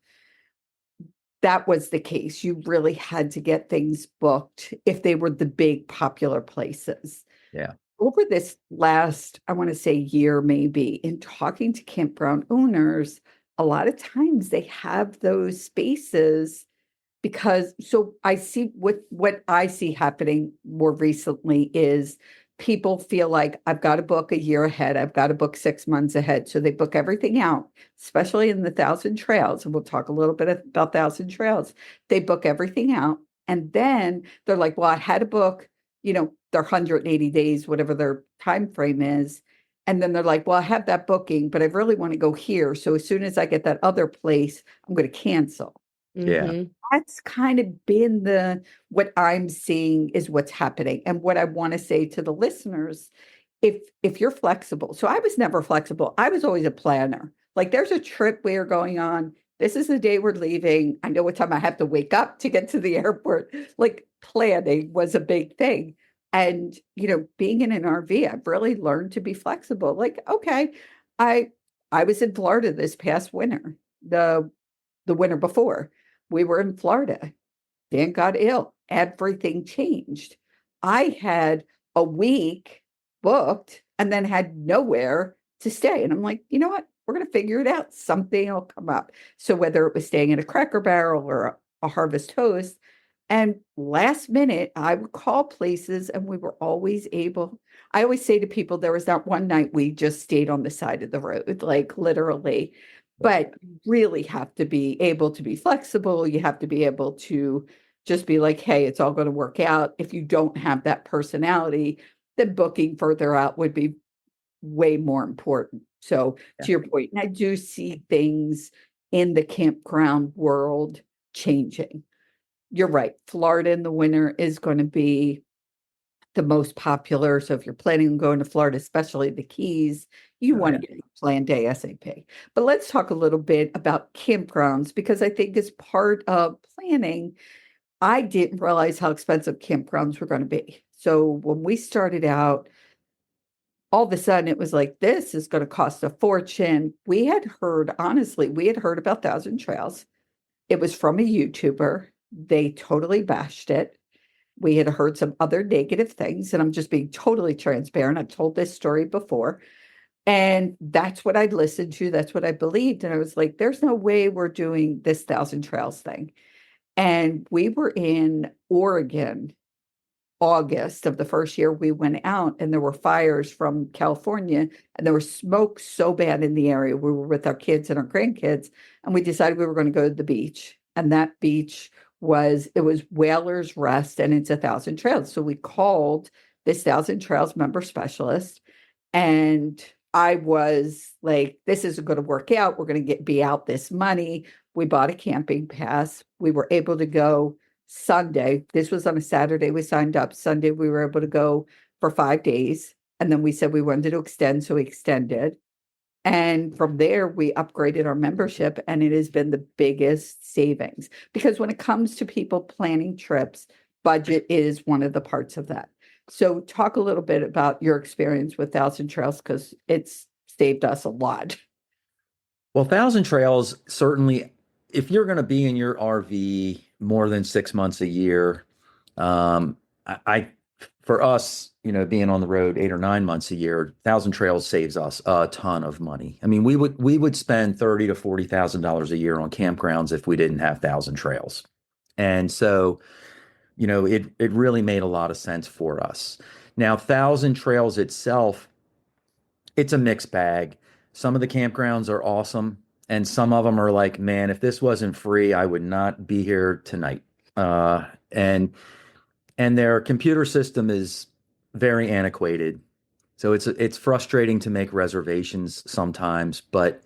that was the case. You really had to get things booked if they were the big popular places. Yeah. Over this last, I want to say year, maybe, in talking to campground owners, a lot of times they have those spaces so I see what I see happening more recently is people feel like I've got to book a year ahead. I've got to book 6 months ahead. So they book everything out, especially in the Thousand Trails. And we'll talk a little bit about Thousand Trails. They book everything out. And then they're like, well, I had to book, their 180 days, whatever their time frame is. And then they're like, well, I have that booking, but I really want to go here. So as soon as I get that other place, I'm going to cancel. Yeah. Mhm. That's kind of been what I'm seeing is what's happening. And what I want to say to the listeners, if you're flexible. So I was never flexible. I was always a planner. Like, there's a trip we are going on. This is the day we're leaving. I know what time I have to wake up to get to the airport. Like, planning was a big thing. And, being in an RV, I've really learned to be flexible. Like, okay, I was in Florida this past winter, the winter before. We were in Florida. Dan got ill. Everything changed. I had a week booked and then had nowhere to stay. And I'm like, you know what? We're going to figure it out. Something will come up. So whether it was staying at a Cracker Barrel or a Harvest Host, and last minute, I would call places and we were always able. I always say to people, there was not one night we just stayed on the side of the road, like literally. But you really have to be able to be flexible. You have to be able to just be like, hey, it's all going to work out. If you don't have that personality, then booking further out would be way more important. So to your point, and I do see things in the campground world changing. You're right. Florida in the winter is going to be the most popular. So if you're planning on going to Florida, especially the Keys, you want to get planned ASAP. But let's talk a little bit about campgrounds, because I think as part of planning, I didn't realize how expensive campgrounds were going to be. So when we started out, all of a sudden it was like, this is going to cost a fortune. Honestly, we had heard about Thousand Trails. It was from a YouTuber. They totally bashed it. We had heard some other negative things, and I'm just being totally transparent. I've told this story before, and that's what I'd listened to. That's what I believed. And I was like, there's no way we're doing this Thousand Trails thing. And we were in Oregon, August of the first year we went out, and there were fires from California, and there was smoke so bad in the area. We were with our kids and our grandkids, and we decided we were going to go to the beach. And that beach was Whalers Rest, and it's 1,000 Trails. So we called this 1,000 Trails member specialist, and I was like, this isn't going to work out. We're going to be out this money. we bought a camping pass. We were able to go Sunday. This was on a Saturday. We signed up. Sunday, we were able to go for 5 days. And then we said we wanted to extend, so we extended. And from there, we upgraded our membership, and it has been the biggest savings. Because when it comes to people planning trips, budget is one of the parts of that. So talk a little bit about your experience with Thousand Trails, because it's saved us a lot. Well, Thousand Trails, certainly, if you're going to be in your RV more than 6 months a year, for us, being on the road 8 or 9 months a year, Thousand Trails saves us a ton of money. I mean, we would spend $30,000 to $40,000 a year on campgrounds if we didn't have Thousand Trails, and so it really made a lot of sense for us. Now, Thousand Trails itself, it's a mixed bag. Some of the campgrounds are awesome, and some of them are like, man, if this wasn't free, I would not be here tonight. And their computer system is very antiquated, so it's frustrating to make reservations sometimes. But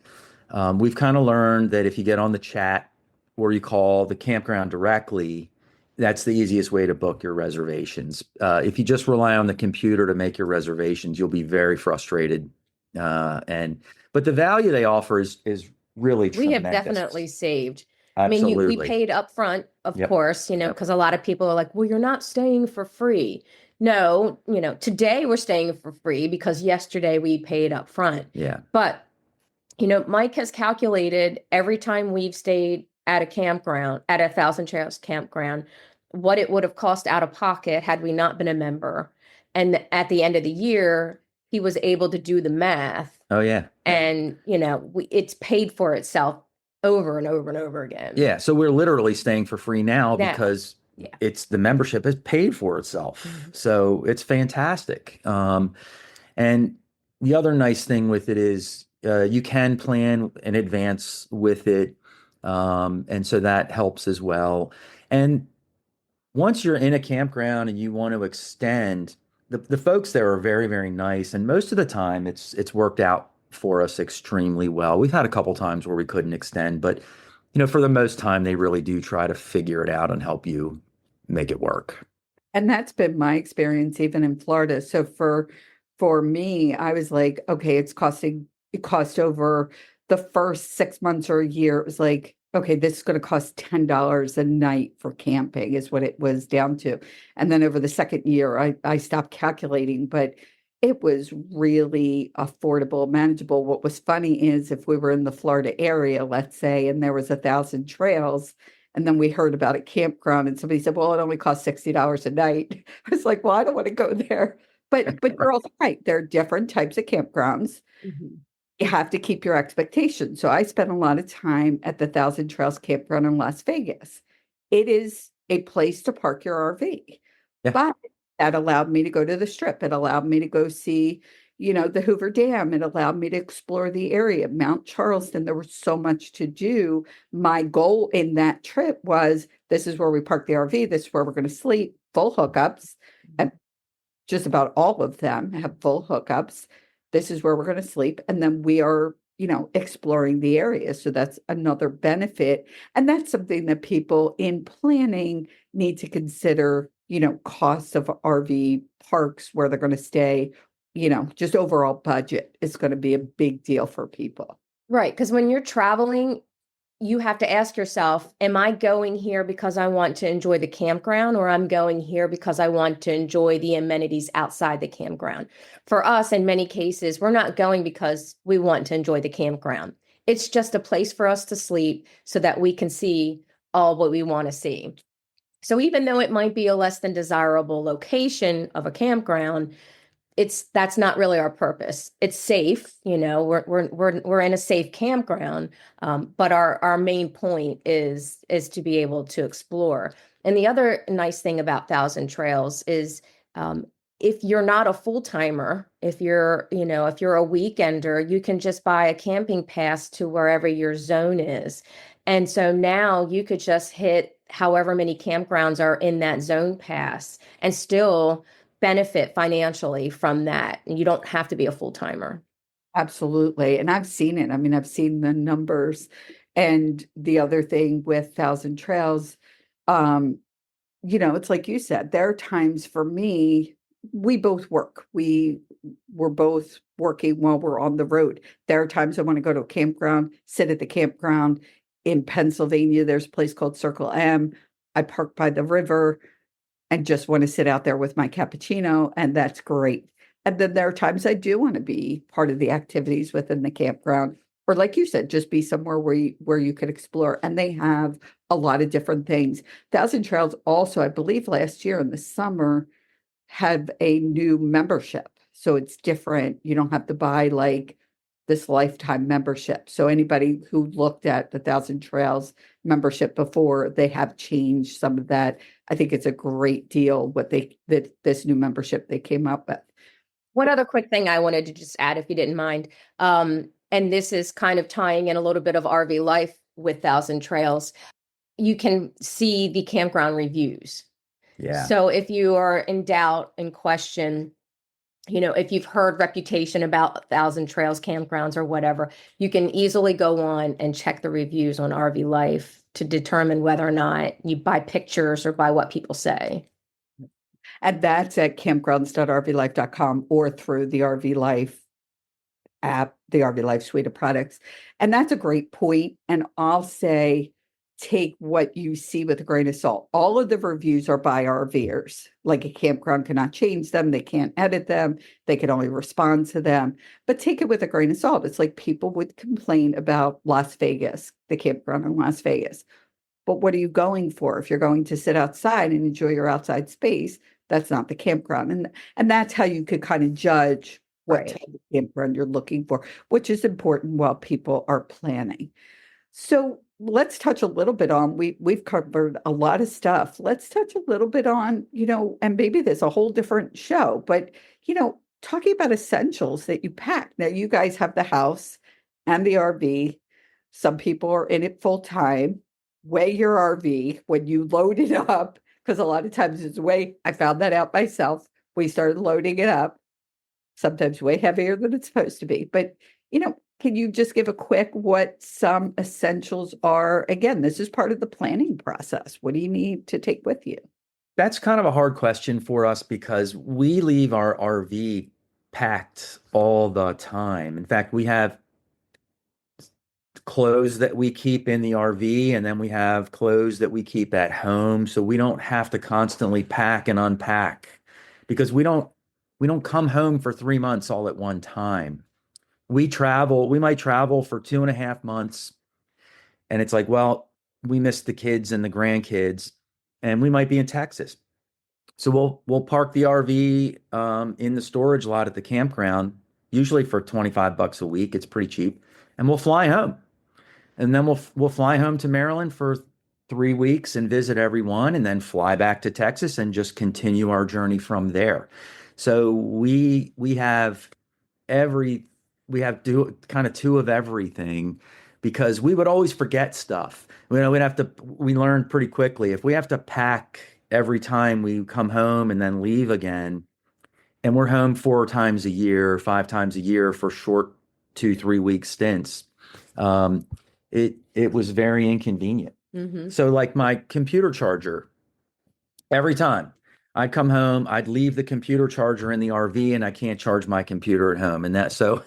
we've kind of learned that if you get on the chat or you call the campground directly, that's the easiest way to book your reservations. If you just rely on the computer to make your reservations, you'll be very frustrated. But the value they offer is really We have tremendous. definitely saved. Absolutely. I mean, we paid up front, of Yep. course, because a lot of people are like, well, you're not staying for free. No, today we're staying for free because yesterday we paid up front. Yeah. But, Mike has calculated every time we've stayed at a campground, at a Thousand Trails campground, what it would have cost out of pocket had we not been a member. And at the end of the year, he was able to do the math. Oh, yeah. And, it's paid for itself over and over and over again. Yeah. So we're literally staying for free now because it's the membership has paid for itself. Mm-hmm. So it's fantastic. And the other nice thing with it is you can plan in advance with it. And so that helps as well. And once you're in a campground and you want to extend, the folks there are very, very nice. And most of the time it's worked out for us extremely well. We've had a couple times where we couldn't extend, but for the most time, they really do try to figure it out and help you make it work. And that's been my experience even in Florida. So for me, I was like, okay, it cost over the first 6 months or a year. It was like, okay, this is going to cost $10 a night for camping is what it was down to. And then over the second year, I stopped calculating, but it was really affordable, manageable. What was funny is if we were in the Florida area, let's say, and there was 1,000 trails, and then we heard about a campground and somebody said, well, it only costs $60 a night. I was like, well, I don't want to go there. But you're also right. There are different types of campgrounds. Mm-hmm. You have to keep your expectations. So I spent a lot of time at the Thousand Trails campground in Las Vegas. It is a place to park your RV. Yeah. But that allowed me to go to the Strip. It allowed me to go see, the Hoover Dam. It allowed me to explore the area, Mount Charleston. There was so much to do. My goal in that trip was, this is where we park the RV. This is where we're going to sleep. Full hookups. And just about all of them have full hookups. This is where we're going to sleep. And then we are, exploring the area. So that's another benefit. And that's something that people in planning need to consider, costs of RV parks, where they're going to stay, just overall budget is going to be a big deal for people. Right. Because when you're traveling, you have to ask yourself, am I going here because I want to enjoy the campground, or I'm going here because I want to enjoy the amenities outside the campground? For us, in many cases, we're not going because we want to enjoy the campground. It's just a place for us to sleep so that we can see all what we want to see. So even though it might be a less than desirable location of a campground, that's not really our purpose. It's safe, we're in a safe campground, but our main point is to be able to explore. And the other nice thing about Thousand Trails is, if you're not a full timer, if you're a weekender, you can just buy a camping pass to wherever your zone is. And so now you could just hit however many campgrounds are in that zone pass and still benefit financially from that. And you don't have to be a full timer. Absolutely. And I've seen it. I mean, I've seen the numbers, And the other thing with Thousand Trails, um, it's like you said, there are times for me, we both work. We're both working while we're on the road. There are times I want to go to a campground, sit at the campground. In Pennsylvania, there's a place called Circle M. I park by the river and just want to sit out there with my cappuccino, and that's great. And then there are times I do want to be part of the activities within the campground, or like you said, just be somewhere where you could explore. And they have a lot of different things. Thousand Trails also, I believe last year in the summer, had a new membership. So it's different. You don't have to buy like this lifetime membership. So anybody who looked at the Thousand Trails membership before, they have changed some of that. I think it's a great deal this new membership they came up with. One other quick thing I wanted to just add, if you didn't mind, and this is kind of tying in a little bit of RV life with Thousand Trails. You can see the campground reviews. Yeah. So if you are in doubt and question, if you've heard reputation about Thousand Trails campgrounds or whatever, you can easily go on and check the reviews on RV Life to determine whether or not you buy pictures or by what people say. And that's at campgrounds.rvlife.com or through the RV Life app, the RV Life suite of products. And that's a great point. And I'll say, take what you see with a grain of salt. All of the reviews are by RVers. Like a campground cannot change them. They can't edit them. They can only respond to them. But take it with a grain of salt. It's like people would complain about Las Vegas, the campground in Las Vegas. But what are you going for? If you're going to sit outside and enjoy your outside space, that's not the campground. And that's how you could kind of judge what Right. type of campground you're looking for, which is important while people are planning. So let's touch a little bit on, we've covered a lot of stuff. Let's touch a little bit on, and maybe there's a whole different show, but, talking about essentials that you pack. Now you guys have the house and the RV. Some people are in it full time. Weigh your RV when you load it up, because a lot of times it's I found that out myself. We started loading it up, sometimes way heavier than it's supposed to be. But, can you just give a quick what some essentials are? Again, this is part of the planning process. What do you need to take with you? That's kind of a hard question for us because we leave our RV packed all the time. In fact, we have clothes that we keep in the RV, and then we have clothes that we keep at home, so we don't have to constantly pack and unpack because we don't come home for 3 months all at one time. We might travel for 2.5 months, and it's like, well, we miss the kids and the grandkids, and we might be in Texas. So we'll park the RV in the storage lot at the campground, usually for $25 a week. It's pretty cheap, and we'll fly home. And then we'll fly home to Maryland for 3 weeks and visit everyone, and then fly back to Texas and just continue our journey from there. So we have kind of two of everything, because we would always forget stuff. We learned pretty quickly, if we have to pack every time we come home and then leave again, and we're home 4 times a year, 5 times a year for short 2-3 week stints, it was very inconvenient. Mm-hmm. So like my computer charger, every time I'd come home, I'd leave the computer charger in the RV, and I can't charge my computer at home. And so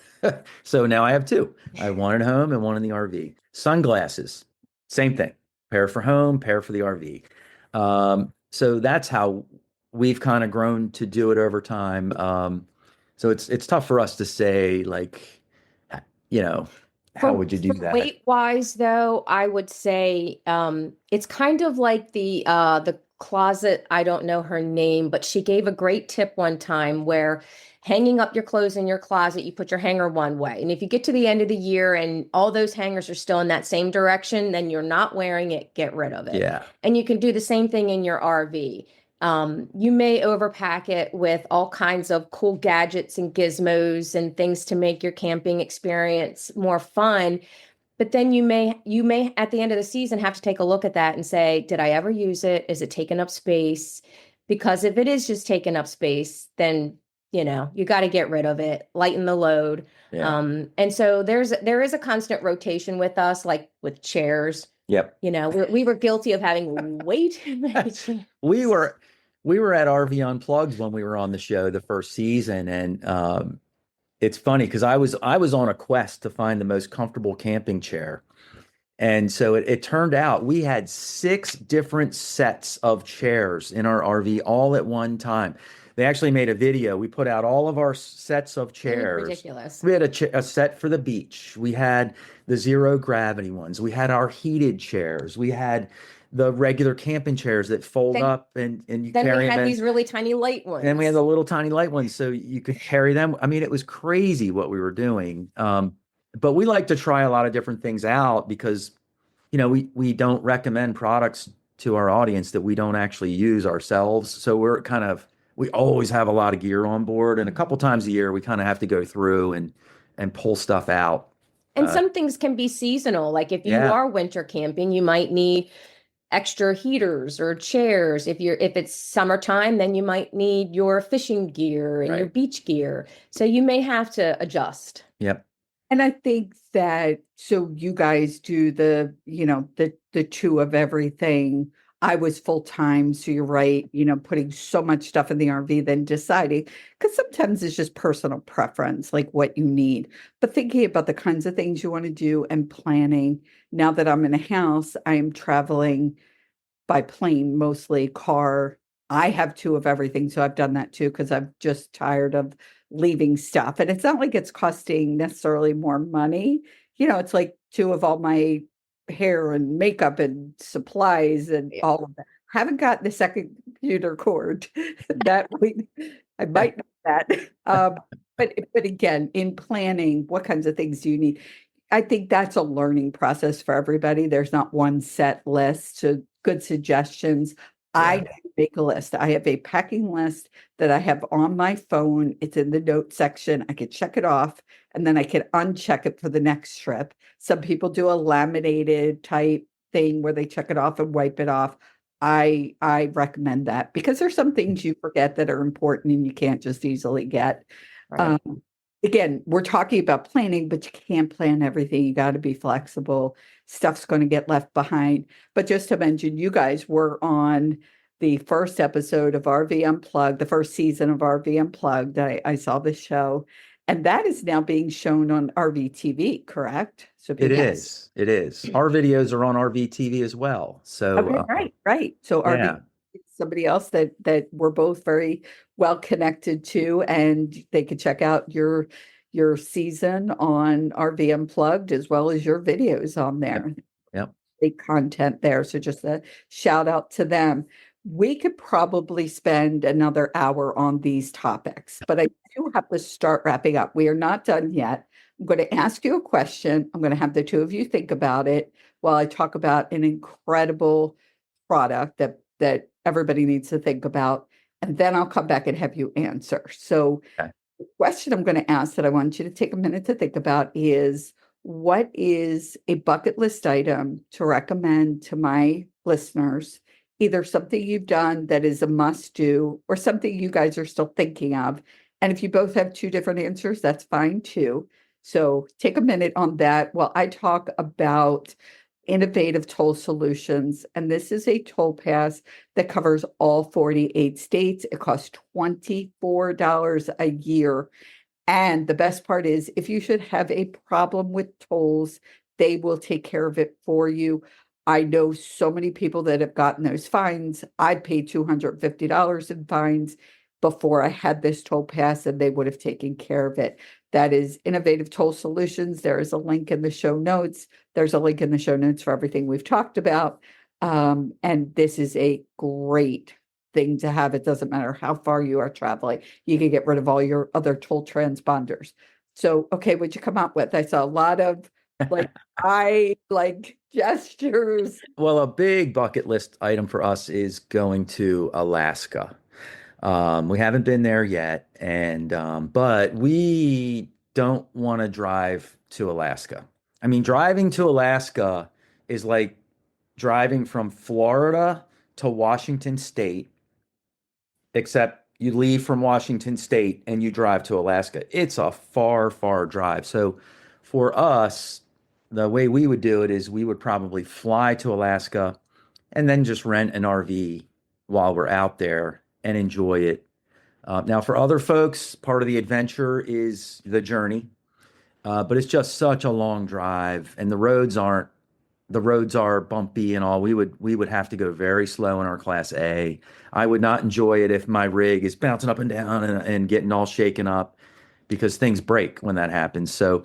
now I have 2. I have one at home and one in the RV. Sunglasses, same thing. Pair for home, pair for the RV. So that's how we've kind of grown to do it over time. So it's tough for us to say, like, how would you do that? Weight wise, though, I would say it's kind of like the closet. I don't know her name, but she gave a great tip one time where hanging up your clothes in your closet, you put your hanger one way. And if you get to the end of the year and all those hangers are still in that same direction, then you're not wearing it, get rid of it. Yeah. And you can do the same thing in your RV. You may overpack it with all kinds of cool gadgets and gizmos and things to make your camping experience more fun. But then you may at the end of the season have to take a look at that and say, did I ever use it? Is it taking up space? Because if it is just taking up space, then you got to get rid of it, lighten the load. Yeah. And so there is a constant rotation with us, like with chairs. Yep. We were guilty of having way too many chairs. We were at RV Unplugged when we were on the show the first season, and it's funny because I was on a quest to find the most comfortable camping chair. And so it turned out we had 6 different sets of chairs in our RV all at one time. They actually made a video. We put out all of our sets of chairs. Ridiculous. We had a set for the beach. We had the zero gravity ones. We had our heated chairs. We had the regular camping chairs that fold up and you Then carry we them had in. these really tiny light ones. And we had the little tiny light ones so you could carry them. I mean, it was crazy what we were doing. But we like to try a lot of different things out because, we don't recommend products to our audience that we don't actually use ourselves. So we always have a lot of gear on board. And a couple times a year, we kind of have to go through and pull stuff out. And some things can be seasonal. Like if you are winter camping, you might need extra heaters or chairs. If it's summertime, then you might need your fishing gear and your beach gear. So you may have to adjust. Yep. And I think that, so you guys do the 2 of everything. I was full time. So you're right, putting so much stuff in the RV, then deciding, because sometimes it's just personal preference, like what you need, but thinking about the kinds of things you want to do and planning. Now that I'm in a house, I am traveling by plane, mostly car. I have 2 of everything. So I've done that too, because I'm just tired of leaving stuff. And it's not like it's costing necessarily more money. It's like 2 of all my hair and makeup and supplies and all of that. Haven't got the second computer cord. I might know that. But again, in planning, what kinds of things do you need? I think that's a learning process for everybody. There's not one set list. So good suggestions. I make a list. I have a packing list that I have on my phone. It's in the notes section. I could check it off and then I can uncheck it for the next trip. Some people do a laminated type thing where they check it off and wipe it off. I recommend that because there's some things you forget that are important and you can't just easily get. Right. Again, we're talking about planning, but you can't plan everything. You got to be flexible. Stuff's going to get left behind. But just to mention, you guys were on the first episode of RV Unplugged, the first season of RV Unplugged. I saw the show, and that is now being shown on RV TV, correct? So It is. It is. Our videos are on RV TV as well. So okay, right. So RV is somebody else that we're both very well connected to, and they could check out your season on RV Unplugged as well as your videos on there. Yep. Big content there. So just a shout out to them. We could probably spend another hour on these topics, but I do have to start wrapping up. We are not done yet. I'm going to ask you a question. I'm going to have the 2 of you think about it while I talk about an incredible product that everybody needs to think about. And then I'll come back and have you answer. So the question I'm going to ask that I want you to take a minute to think about is, what is a bucket list item to recommend to my listeners? Either something you've done that is a must do or something you guys are still thinking of. And if you both have 2 different answers, that's fine too. So take a minute on that while I talk about innovative toll solutions. And this is a toll pass that covers all 48 states. It costs $24 a year. And the best part is, if you should have a problem with tolls, they will take care of it for you. I know so many people that have gotten those fines. I paid $250 in fines before I had this toll pass, and they would have taken care of it. That is Innovative Toll Solutions. There is a link in the show notes. There's a link in the show notes for everything we've talked about. And this is a great thing to have. It doesn't matter how far you are traveling. You can get rid of all your other toll transponders. So, okay, what'd you come up with? I saw a lot of gestures. Well, a big bucket list item for us is going to Alaska. We haven't been there yet, but we don't want to drive to Alaska. I mean, driving to Alaska is like driving from Florida to Washington State, except you leave from Washington State and you drive to Alaska. It's a far, far drive. So for us, the way we would do it is we would probably fly to Alaska and then just rent an RV while we're out there and enjoy it. Now, for other folks, part of the adventure is the journey, but it's just such a long drive, and the roads are bumpy and all. We would have to go very slow in our Class A. I would not enjoy it if my rig is bouncing up and down and getting all shaken up because things break when that happens. So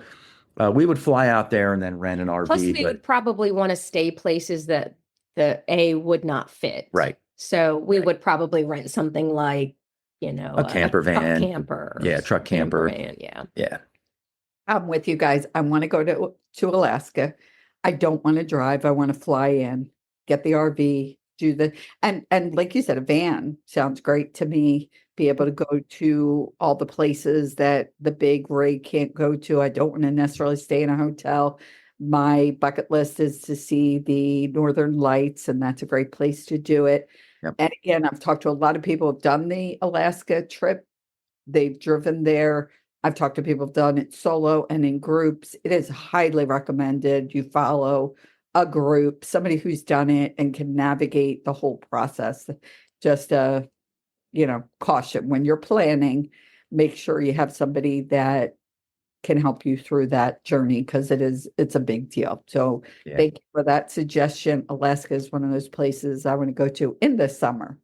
we would fly out there and then rent an RV. Plus, we would probably want to stay places that the A would not fit. Right. So we would probably rent something like, a camper truck van. camper. Yeah, truck camper. Van, yeah. Yeah. I'm with you guys. I want to go to Alaska. I don't want to drive. I want to fly in, get the RV, and like you said, a van sounds great to me. Be able to go to all the places that the big rig can't go to. I don't want to necessarily stay in a hotel. My bucket list is to see the Northern Lights, and that's a great place to do it. Yep. And again, I've talked to a lot of people who've done the Alaska trip. They've driven there. I've talked to people who've done it solo and in groups. It is highly recommended. You follow a group, somebody who's done it and can navigate the whole process. Just caution when you're planning, make sure you have somebody that can help you through that journey because it's a big deal. So thank you for that suggestion. Alaska is one of those places I want to go to in the summer.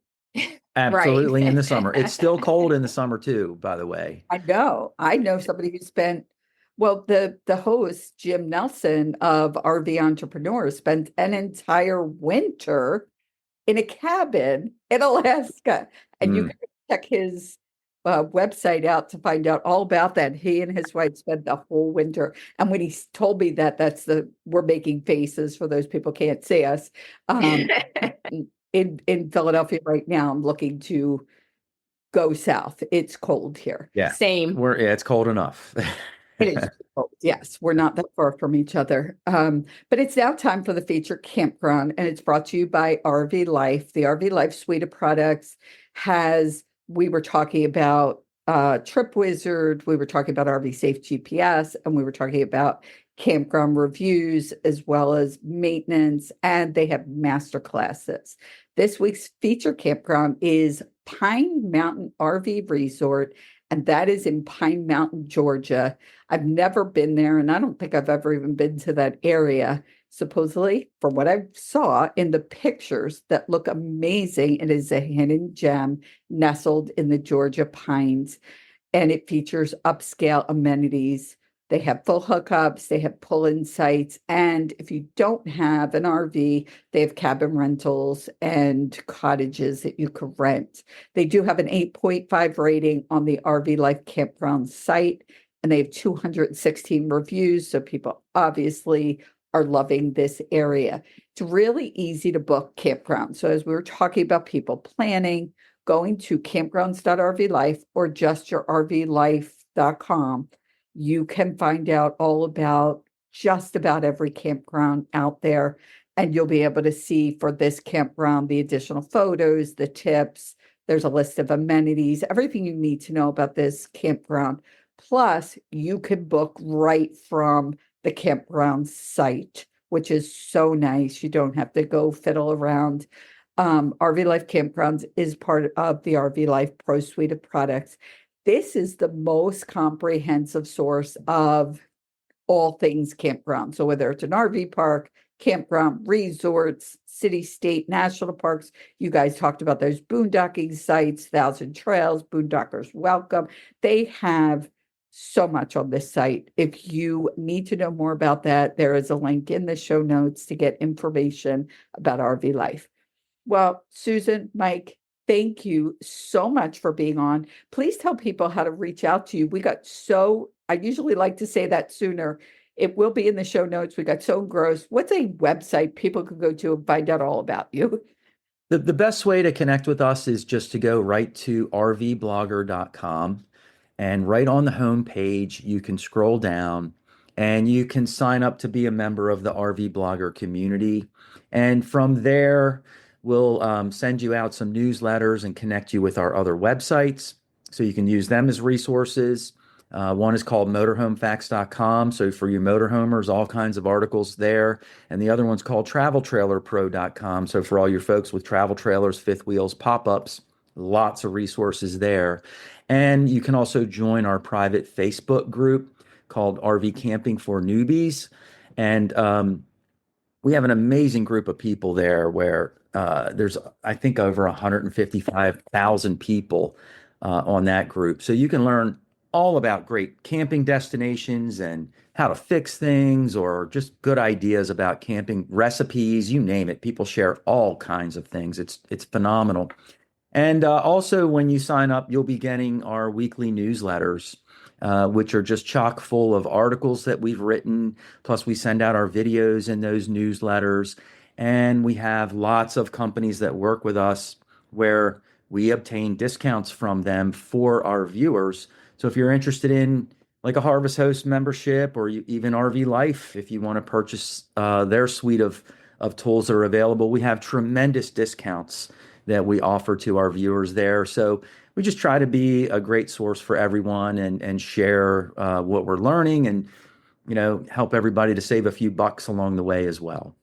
Absolutely. In the summer. It's still cold in the summer too, by the way. I know somebody who spent, well, the host, Jim Nelson of RV Entrepreneurs, spent an entire winter in a cabin in Alaska. And you can check his website out to find out all about that. He and his wife spent the whole winter. And when he told me that, we're making faces for those people can't see us. In Philadelphia right now, I'm looking to go south. It's cold here. Yeah. Same. It's cold enough. It is cold. Yes, we're not that far from each other. But it's now time for the featured campground, and it's brought to you by RV Life. The RV Life suite of products we were talking about Trip Wizard, we were talking about RV Safe GPS, and we were talking about campground reviews as well as maintenance, and they have master classes. This week's feature campground is Pine Mountain RV Resort, and that is in Pine Mountain, Georgia. I've never been there, and I don't think I've ever even been to that area. Supposedly, from what I saw in the pictures that look amazing, it is a hidden gem nestled in the Georgia pines, and it features upscale amenities. They have full hookups, they have pull-in sites, and if you don't have an RV, they have cabin rentals and cottages that you could rent. They do have an 8.5 rating on the RV Life Campground site, and they have 216 reviews, so people obviously are loving this area. It's really easy to book campgrounds. So as we were talking about people planning, going to campgrounds.rvlife or just your rvlife.com, you can find out all about just about every campground out there. And you'll be able to see for this campground, the additional photos, the tips. There's a list of amenities, everything you need to know about this campground. Plus, you can book right from the campground site, which is so nice. You don't have to go fiddle around. RV Life Campgrounds is part of the RV Life Pro suite of products. This is the most comprehensive source of all things campground. So whether it's an RV park, campground, resorts, city, state, national parks, you guys talked about those boondocking sites, Thousand Trails, Boondockers Welcome. They have so much on this site. If you need to know more about that, there is a link in the show notes to get information about RV Life. Well, Susan, Mike, thank you so much for being on. Please tell people how to reach out to you. I usually like to say that sooner. It will be in the show notes. We got so engrossed. What's a website people can go to and find out all about you? The best way to connect with us is just to go right to rvblogger.com. And right on the home page, you can scroll down and you can sign up to be a member of the RV Blogger community. And from there, we'll send you out some newsletters and connect you with our other websites so you can use them as resources. One is called motorhomefacts.com. So for you motorhomers, all kinds of articles there. And the other one's called traveltrailerpro.com. So for all your folks with travel trailers, fifth wheels, pop-ups, lots of resources there. And you can also join our private Facebook group called RV Camping for Newbies. And we have an amazing group of people there where there's, I think, over 155,000 people on that group. So you can learn all about great camping destinations and how to fix things, or just good ideas about camping recipes, you name it. People share all kinds of things. It's phenomenal. And also, when you sign up, you'll be getting our weekly newsletters, which are just chock full of articles that we've written. Plus, we send out our videos in those newsletters. And we have lots of companies that work with us where we obtain discounts from them for our viewers. So if you're interested in like a Harvest Host membership, or even RV Life, if you want to purchase their suite of tools that are available, we have tremendous discounts that we offer to our viewers there. So we just try to be a great source for everyone and share what we're learning, and help everybody to save a few bucks along the way as well.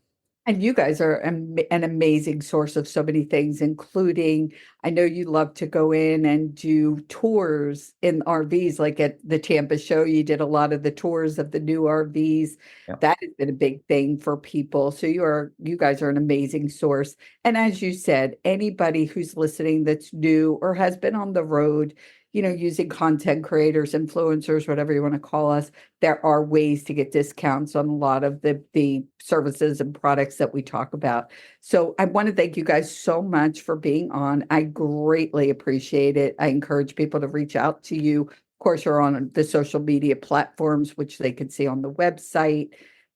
And you guys are an amazing source of so many things, including, I know you love to go in and do tours in RVs, like at the Tampa show, you did a lot of the tours of the new RVs. Yeah. That has been a big thing for people. So you guys are an amazing source. And as you said, anybody who's listening that's new or has been on the road, using content creators, influencers, whatever you want to call us, there are ways to get discounts on a lot of the services and products that we talk about. So I want to thank you guys so much for being on. I greatly appreciate it. I encourage people to reach out to you. Of course, you're on the social media platforms, which they can see on the website.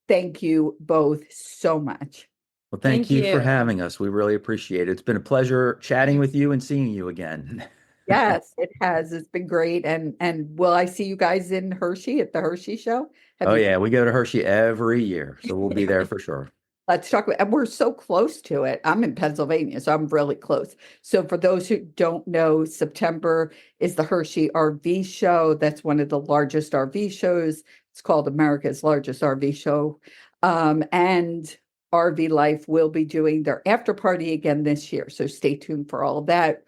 Thank you both so much. Well, thank you for having us. We really appreciate it. It's been a pleasure chatting with you and seeing you again. Yes, it has. It's been great. And will I see you guys in Hershey at the Hershey show? Yeah, we go to Hershey every year, so we'll be there for sure. Let's talk about, and we're so close to it. I'm in Pennsylvania, so I'm really close. So for those who don't know, September is the Hershey RV show. That's one of the largest RV shows. It's called America's largest RV show. And RV Life will be doing their after party again this year. So stay tuned for all of that.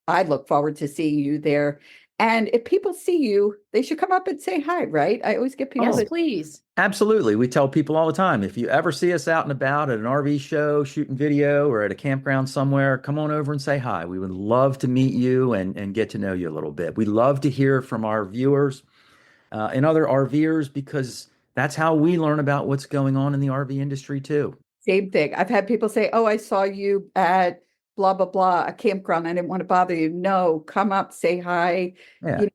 I look forward to seeing you there. And if people see you, they should come up and say hi, right? I always get people. Yes, please. Absolutely. We tell people all the time, if you ever see us out and about at an RV show, shooting video, or at a campground somewhere, come on over and say hi. We would love to meet you and get to know you a little bit. We love to hear from our viewers and other RVers, because that's how we learn about what's going on in the RV industry too. Same thing. I've had people say, oh, I saw you at blah, blah, blah, a campground. I didn't want to bother you. No, come up, say hi, introduce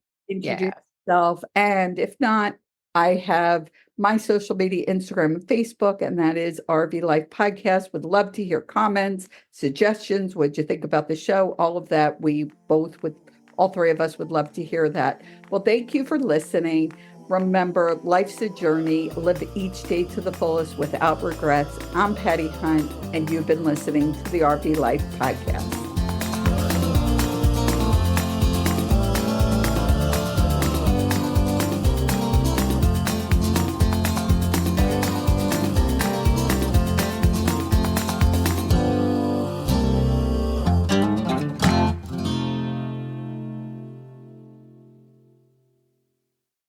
yourself. And if not, I have my social media, Instagram and Facebook, and that is RV Life Podcast. Would love to hear comments, suggestions. What'd you think about the show? All of that. All three of us would love to hear that. Well, thank you for listening. Remember, life's a journey. Live each day to the fullest without regrets. I'm Patti Hunt, and you've been listening to the RV Life Podcast.